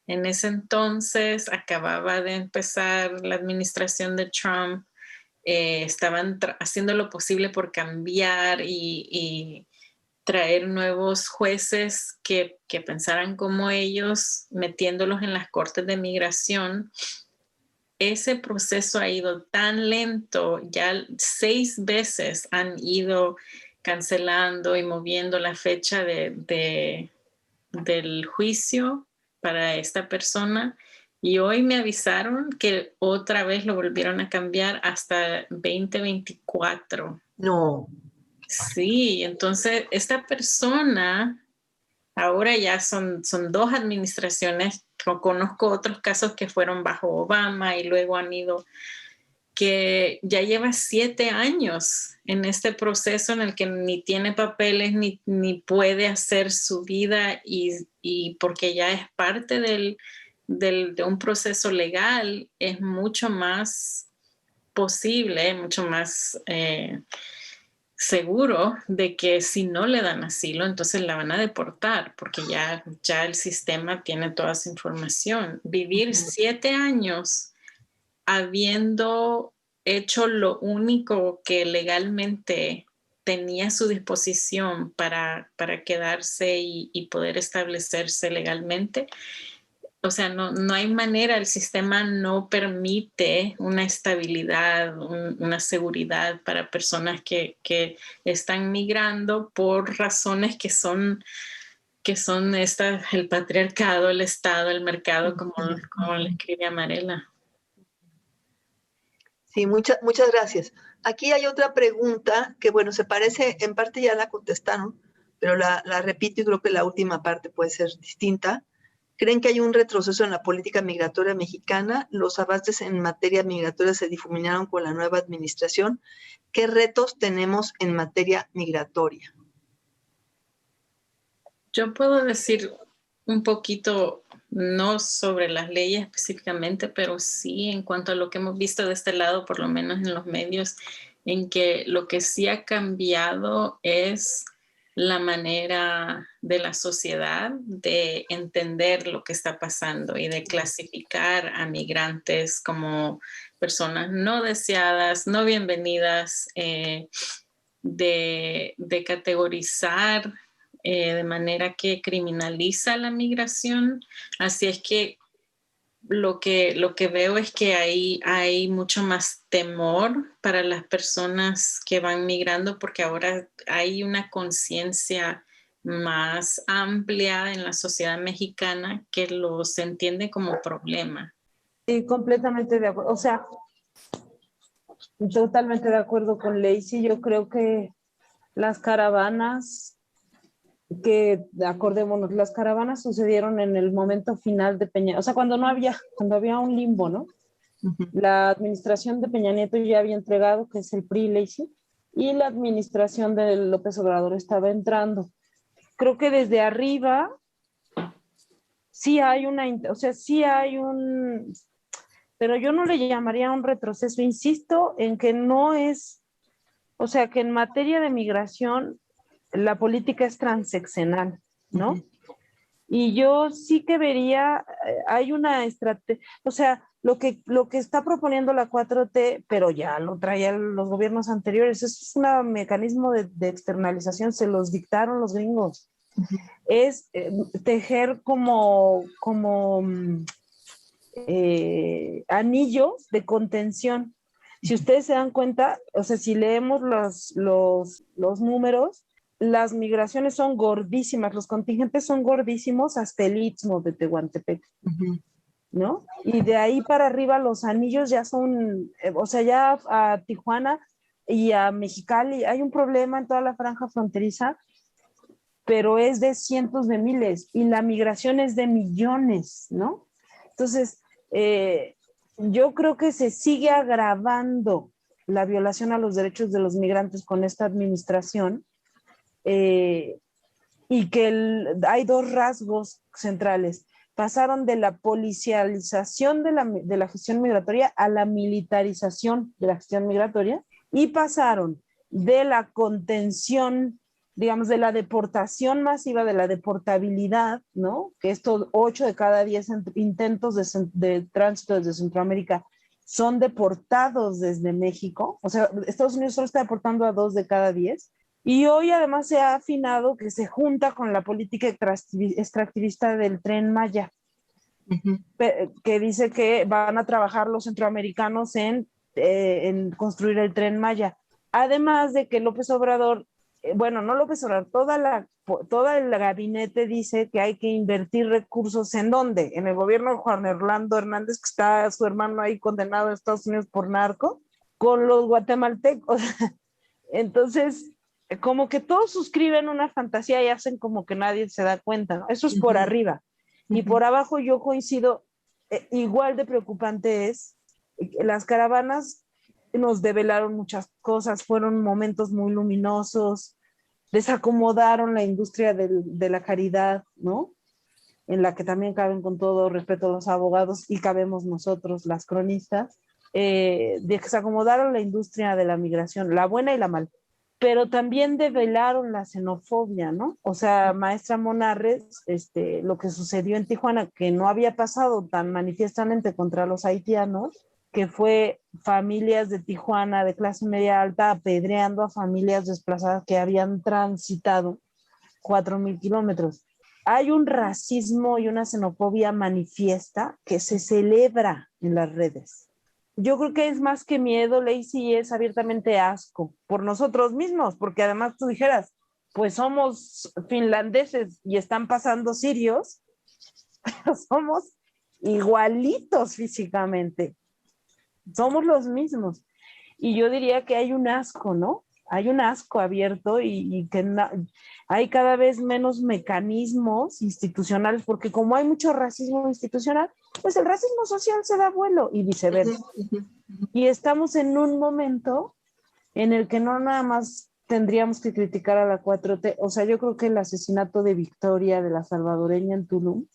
En ese entonces acababa de empezar la administración de Trump. Estaban haciendo lo posible por cambiar y traer nuevos jueces que pensaran como ellos, metiéndolos en las cortes de migración. Ese proceso ha ido tan lento, ya 6 veces han ido cancelando y moviendo la fecha del juicio para esta persona. Y hoy me avisaron que otra vez lo volvieron a cambiar hasta 2024. No. Sí, entonces esta persona, ahora ya son 2 administraciones, conozco otros casos que fueron bajo Obama y luego han ido, que ya lleva 7 años en este proceso en el que ni tiene papeles ni puede hacer su vida y porque ya es parte de un proceso legal, es mucho más posible, mucho más seguro de que si no le dan asilo, entonces la van a deportar porque ya el sistema tiene toda esa información. Vivir 7 años habiendo hecho lo único que legalmente tenía a su disposición para quedarse y poder establecerse legalmente. O sea, no hay manera, el sistema no permite una estabilidad, una seguridad para personas que están migrando por razones que son el patriarcado, el Estado, el mercado, como le escribe Amarela. Sí, muchas gracias. Aquí hay otra pregunta que, bueno, se parece, en parte ya la contestaron, pero la repito y creo que la última parte puede ser distinta. ¿Creen que hay un retroceso en la política migratoria mexicana? ¿Los avances en materia migratoria se difuminaron con la nueva administración? ¿Qué retos tenemos en materia migratoria? Yo puedo decir un poquito, no sobre las leyes específicamente, pero sí en cuanto a lo que hemos visto de este lado, por lo menos en los medios, en que lo que sí ha cambiado es la manera de la sociedad de entender lo que está pasando y de clasificar a migrantes como personas no deseadas, no bienvenidas, de categorizar de manera que criminaliza la migración. Así es que lo que veo es que hay mucho más temor para las personas que van migrando porque ahora hay una conciencia más amplia en la sociedad mexicana que los entiende como problema. Sí, completamente de acuerdo. O sea, totalmente de acuerdo con Lacey. Yo creo que las caravanas, acordémonos, las caravanas sucedieron en el momento final de Peña, o sea, cuando había un limbo, ¿no? La administración de Peña Nieto ya había entregado, que es el PRI Lacey, y la administración de López Obrador estaba entrando. Creo que desde arriba sí hay pero yo no le llamaría un retroceso, insisto en que no es, o sea, que en materia de migración la política es transeccional, ¿no? Y yo sí que vería, hay una estrategia, o sea, lo que está proponiendo la 4T, pero ya lo traían los gobiernos anteriores, es un mecanismo de externalización, se los dictaron los gringos. Es tejer como anillos de contención. Si ustedes se dan cuenta, o sea, si leemos los números, las migraciones son gordísimas, los contingentes son gordísimos hasta el Istmo de Tehuantepec, ¿no? Y de ahí para arriba los anillos ya son, o sea, ya a Tijuana y a Mexicali hay un problema en toda la franja fronteriza, pero es de cientos de miles y la migración es de millones, ¿no? Entonces, yo creo que se sigue agravando la violación a los derechos de los migrantes con esta administración. Y que hay 2 rasgos centrales. Pasaron de la policialización de la gestión migratoria a la militarización de la gestión migratoria y pasaron de la contención, digamos, de la deportación masiva, de la deportabilidad, ¿no? Que estos 8 de cada 10 intentos de tránsito desde Centroamérica son deportados desde México. O sea, Estados Unidos solo está deportando a 2 de cada 10. Y hoy además se ha afinado que se junta con la política extractivista del Tren Maya, que dice que van a trabajar los centroamericanos en construir el Tren Maya. Además de que López Obrador bueno, no López Obrador, todo el gabinete dice que hay que invertir recursos. ¿En dónde? En el gobierno de Juan Orlando Hernández, que está su hermano ahí condenado a Estados Unidos por narco, con los guatemaltecos. Entonces, como que todos suscriben una fantasía y hacen como que nadie se da cuenta, ¿no? Eso es por arriba. Y por abajo yo coincido, igual de preocupante es, las caravanas nos develaron muchas cosas, fueron momentos muy luminosos, desacomodaron la industria de la caridad, ¿no? En la que también caben, con todo respeto, los abogados y cabemos nosotros, las cronistas, desacomodaron la industria de la migración, la buena y la mala, pero también develaron la xenofobia, ¿no? O sea, maestra Monarres, lo que sucedió en Tijuana, que no había pasado tan manifiestamente contra los haitianos, que fue familias de Tijuana de clase media alta apedreando a familias desplazadas que habían transitado 4,000 kilómetros. Hay un racismo y una xenofobia manifiesta que se celebra en las redes. Yo creo que es más que miedo, Lacey, es abiertamente asco por nosotros mismos, porque además tú dijeras, pues somos finlandeses y están pasando sirios, pero somos igualitos físicamente, somos los mismos. Y yo diría que hay un asco, ¿no? Hay un asco abierto y que hay cada vez menos mecanismos institucionales, porque como hay mucho racismo institucional, pues el racismo social se da vuelo y viceversa. Y estamos en un momento en el que no nada más tendríamos que criticar a la 4T, o sea, yo creo que el asesinato de Victoria, de la salvadoreña en Tulum,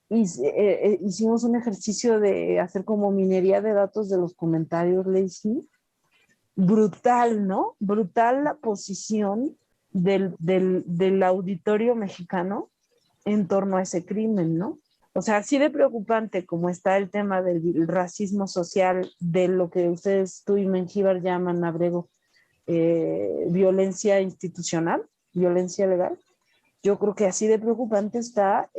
hicimos un ejercicio de hacer como minería de datos de los comentarios, Lacey. Brutal, ¿no? Brutal la posición del auditorio mexicano en torno a ese crimen, ¿no? O sea, así de preocupante como está el tema del racismo social, de lo que ustedes, tú y Mengíbar, llaman, Abrego, violencia institucional, violencia legal. Yo creo que así de preocupante está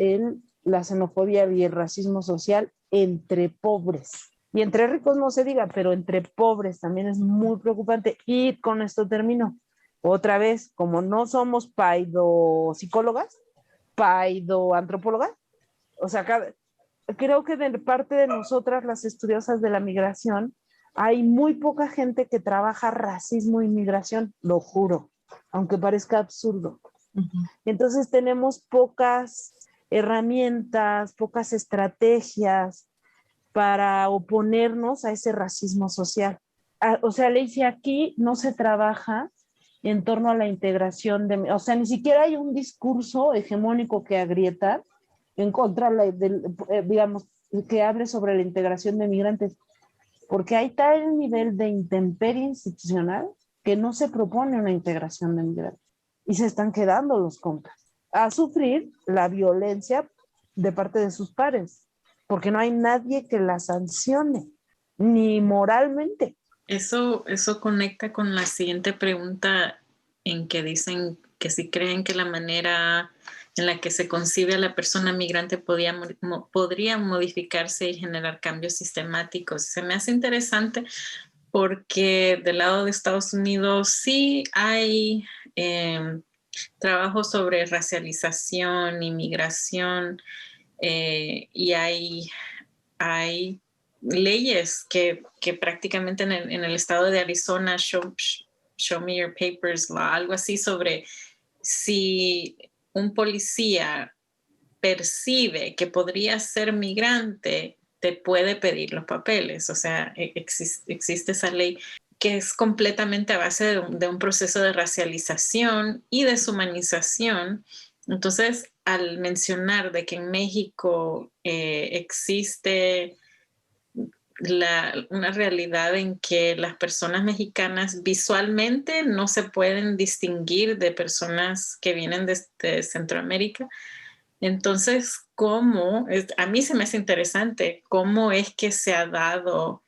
la xenofobia y el racismo social entre pobres. Y entre ricos no se diga, pero entre pobres también es muy preocupante. Y con esto termino. Otra vez, como no somos paidopsicólogas, paidoantropólogas, o sea, creo que de parte de nosotras, las estudiosas de la migración, hay muy poca gente que trabaja racismo y migración, lo juro, aunque parezca absurdo. Entonces tenemos pocas herramientas, pocas estrategias para oponernos a ese racismo social. O sea, Lacey, aquí no se trabaja en torno a la integración o sea, ni siquiera hay un discurso hegemónico que agrietar en contra digamos, que hable sobre la integración de migrantes, porque hay tal nivel de intemperie institucional que no se propone una integración de migrantes y se están quedando los compas a sufrir la violencia de parte de sus pares, porque no hay nadie que la sancione, ni moralmente. Eso conecta con la siguiente pregunta, en que dicen que si creen que la manera en la que se concibe a la persona migrante podría modificarse y generar cambios sistemáticos. Se me hace interesante porque del lado de Estados Unidos sí hay trabajo sobre racialización, inmigración, y hay leyes que prácticamente en el estado de Arizona, show me your papers law, algo así, sobre si un policía percibe que podría ser migrante, te puede pedir los papeles. O sea, existe esa ley que es completamente a base de un proceso de racialización y deshumanización. Entonces, al mencionar de que en México existe una realidad en que las personas mexicanas visualmente no se pueden distinguir de personas que vienen de Centroamérica, entonces, a mí se me hace interesante cómo es que se ha dado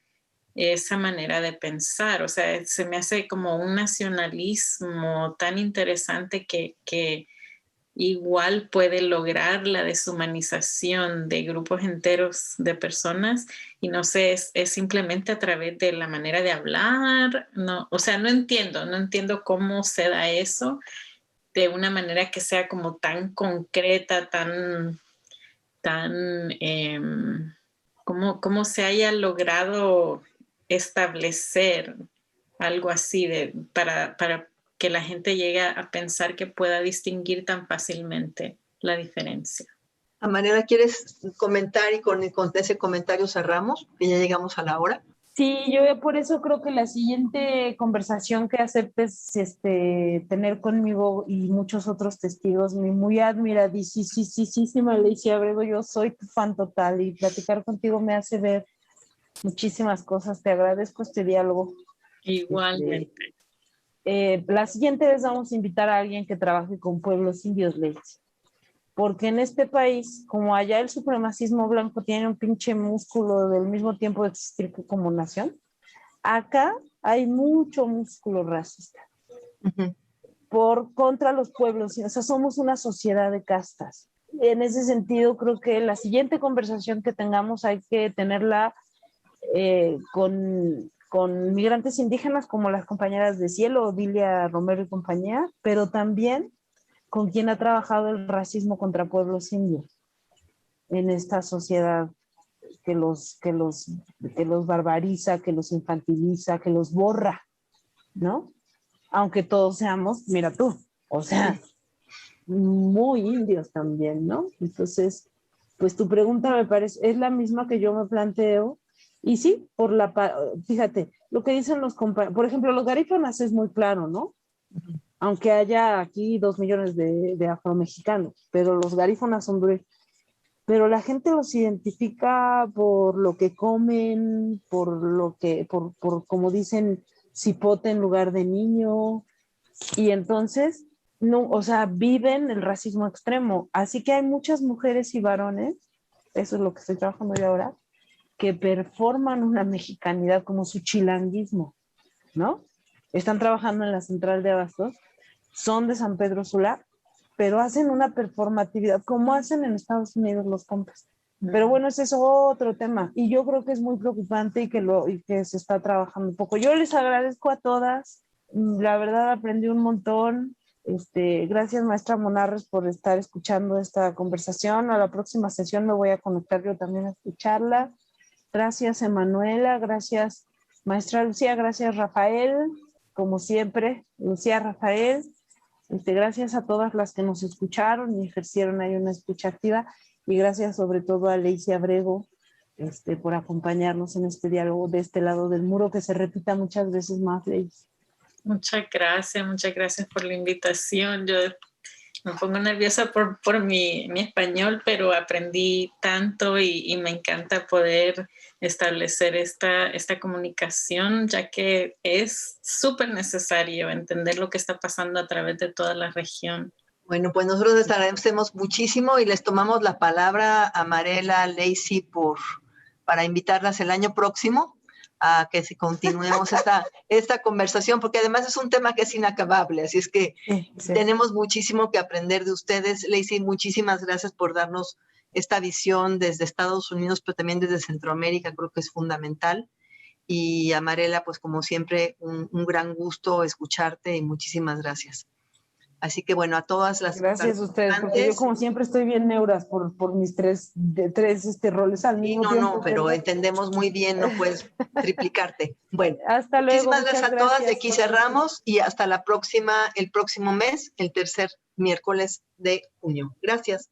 esa manera de pensar. O sea, se me hace como un nacionalismo tan interesante que igual puede lograr la deshumanización de grupos enteros de personas, y no sé, es simplemente a través de la manera de hablar, no, o sea, no entiendo cómo se da eso de una manera que sea como tan concreta, cómo se haya logrado establecer algo así para que la gente llegue a pensar que pueda distinguir tan fácilmente la diferencia. Amarela, ¿quieres comentar y con ese comentario cerramos? Que ya llegamos a la hora. Sí, yo por eso creo que la siguiente conversación que aceptes tener conmigo y muchos otros testigos, mi muy admiradísima Lacey Abrego, yo soy tu fan total y platicar contigo me hace ver muchísimas cosas. Te agradezco este diálogo. Igualmente. La siguiente vez vamos a invitar a alguien que trabaje con pueblos indios, Lacey. Porque en este país, como allá el supremacismo blanco tiene un pinche músculo del mismo tiempo de existir como nación, acá hay mucho músculo racista contra los pueblos. O sea, somos una sociedad de castas. En ese sentido, creo que la siguiente conversación que tengamos hay que tenerla con migrantes indígenas como las compañeras de Cielo, Odilia Romero y compañía, pero también con quien ha trabajado el racismo contra pueblos indios en esta sociedad que los barbariza, que los infantiliza, que los borra, ¿no? Aunque todos seamos, mira tú, o sea, muy indios también, ¿no? Entonces, pues tu pregunta me parece, es la misma que yo me planteo, y sí, fíjate, lo que dicen los compañeros, por ejemplo, los garífonas es muy claro, ¿no? Aunque haya aquí 2 millones de afromexicanos, pero los garífonas son duros. Pero la gente los identifica por lo que comen, por como dicen, cipote en lugar de niño, y entonces, no, o sea, viven el racismo extremo. Así que hay muchas mujeres y varones, eso es lo que estoy trabajando yo ahora, que performan una mexicanidad como su chilanguismo, ¿no? Están trabajando en la central de abastos, son de San Pedro Sula, pero hacen una performatividad, como hacen en Estados Unidos los compas. Pero bueno, ese es otro tema, y yo creo que es muy preocupante y que se está trabajando un poco. Yo les agradezco a todas, la verdad aprendí un montón. Gracias, maestra Monarres, por estar escuchando esta conversación. A la próxima sesión me voy a conectar yo también a escucharla. Gracias, Emanuela, gracias, maestra Lucía, gracias, Rafael, como siempre, Lucía, Rafael. Gracias a todas las que nos escucharon y ejercieron ahí una escucha activa, y gracias sobre todo a Lacey Abrego por acompañarnos en este diálogo de este lado del muro, que se repita muchas veces más, Lacey. Muchas gracias por la invitación. Yo me pongo nerviosa por mi español, pero aprendí tanto y me encanta poder establecer esta comunicación, ya que es súper necesario entender lo que está pasando a través de toda la región. Bueno, pues nosotros les agradecemos muchísimo y les tomamos la palabra a Amarela, Lacey, para invitarlas el año próximo a que si continuemos esta conversación, porque además es un tema que es inacabable, así es que sí. Tenemos muchísimo que aprender de ustedes. Lacey, muchísimas gracias por darnos esta visión desde Estados Unidos, pero también desde Centroamérica, creo que es fundamental. Y Amarela, pues como siempre, un gran gusto escucharte y muchísimas gracias. Así que bueno, a todas las... Gracias a ustedes, porque yo como siempre estoy bien neuras por mis tres roles al mismo tiempo. No, pero entendemos muy bien, no puedes triplicarte. Bueno, hasta luego. Muchísimas gracias a todas, de aquí cerramos y hasta la próxima, el próximo mes, el tercer miércoles de junio. Gracias.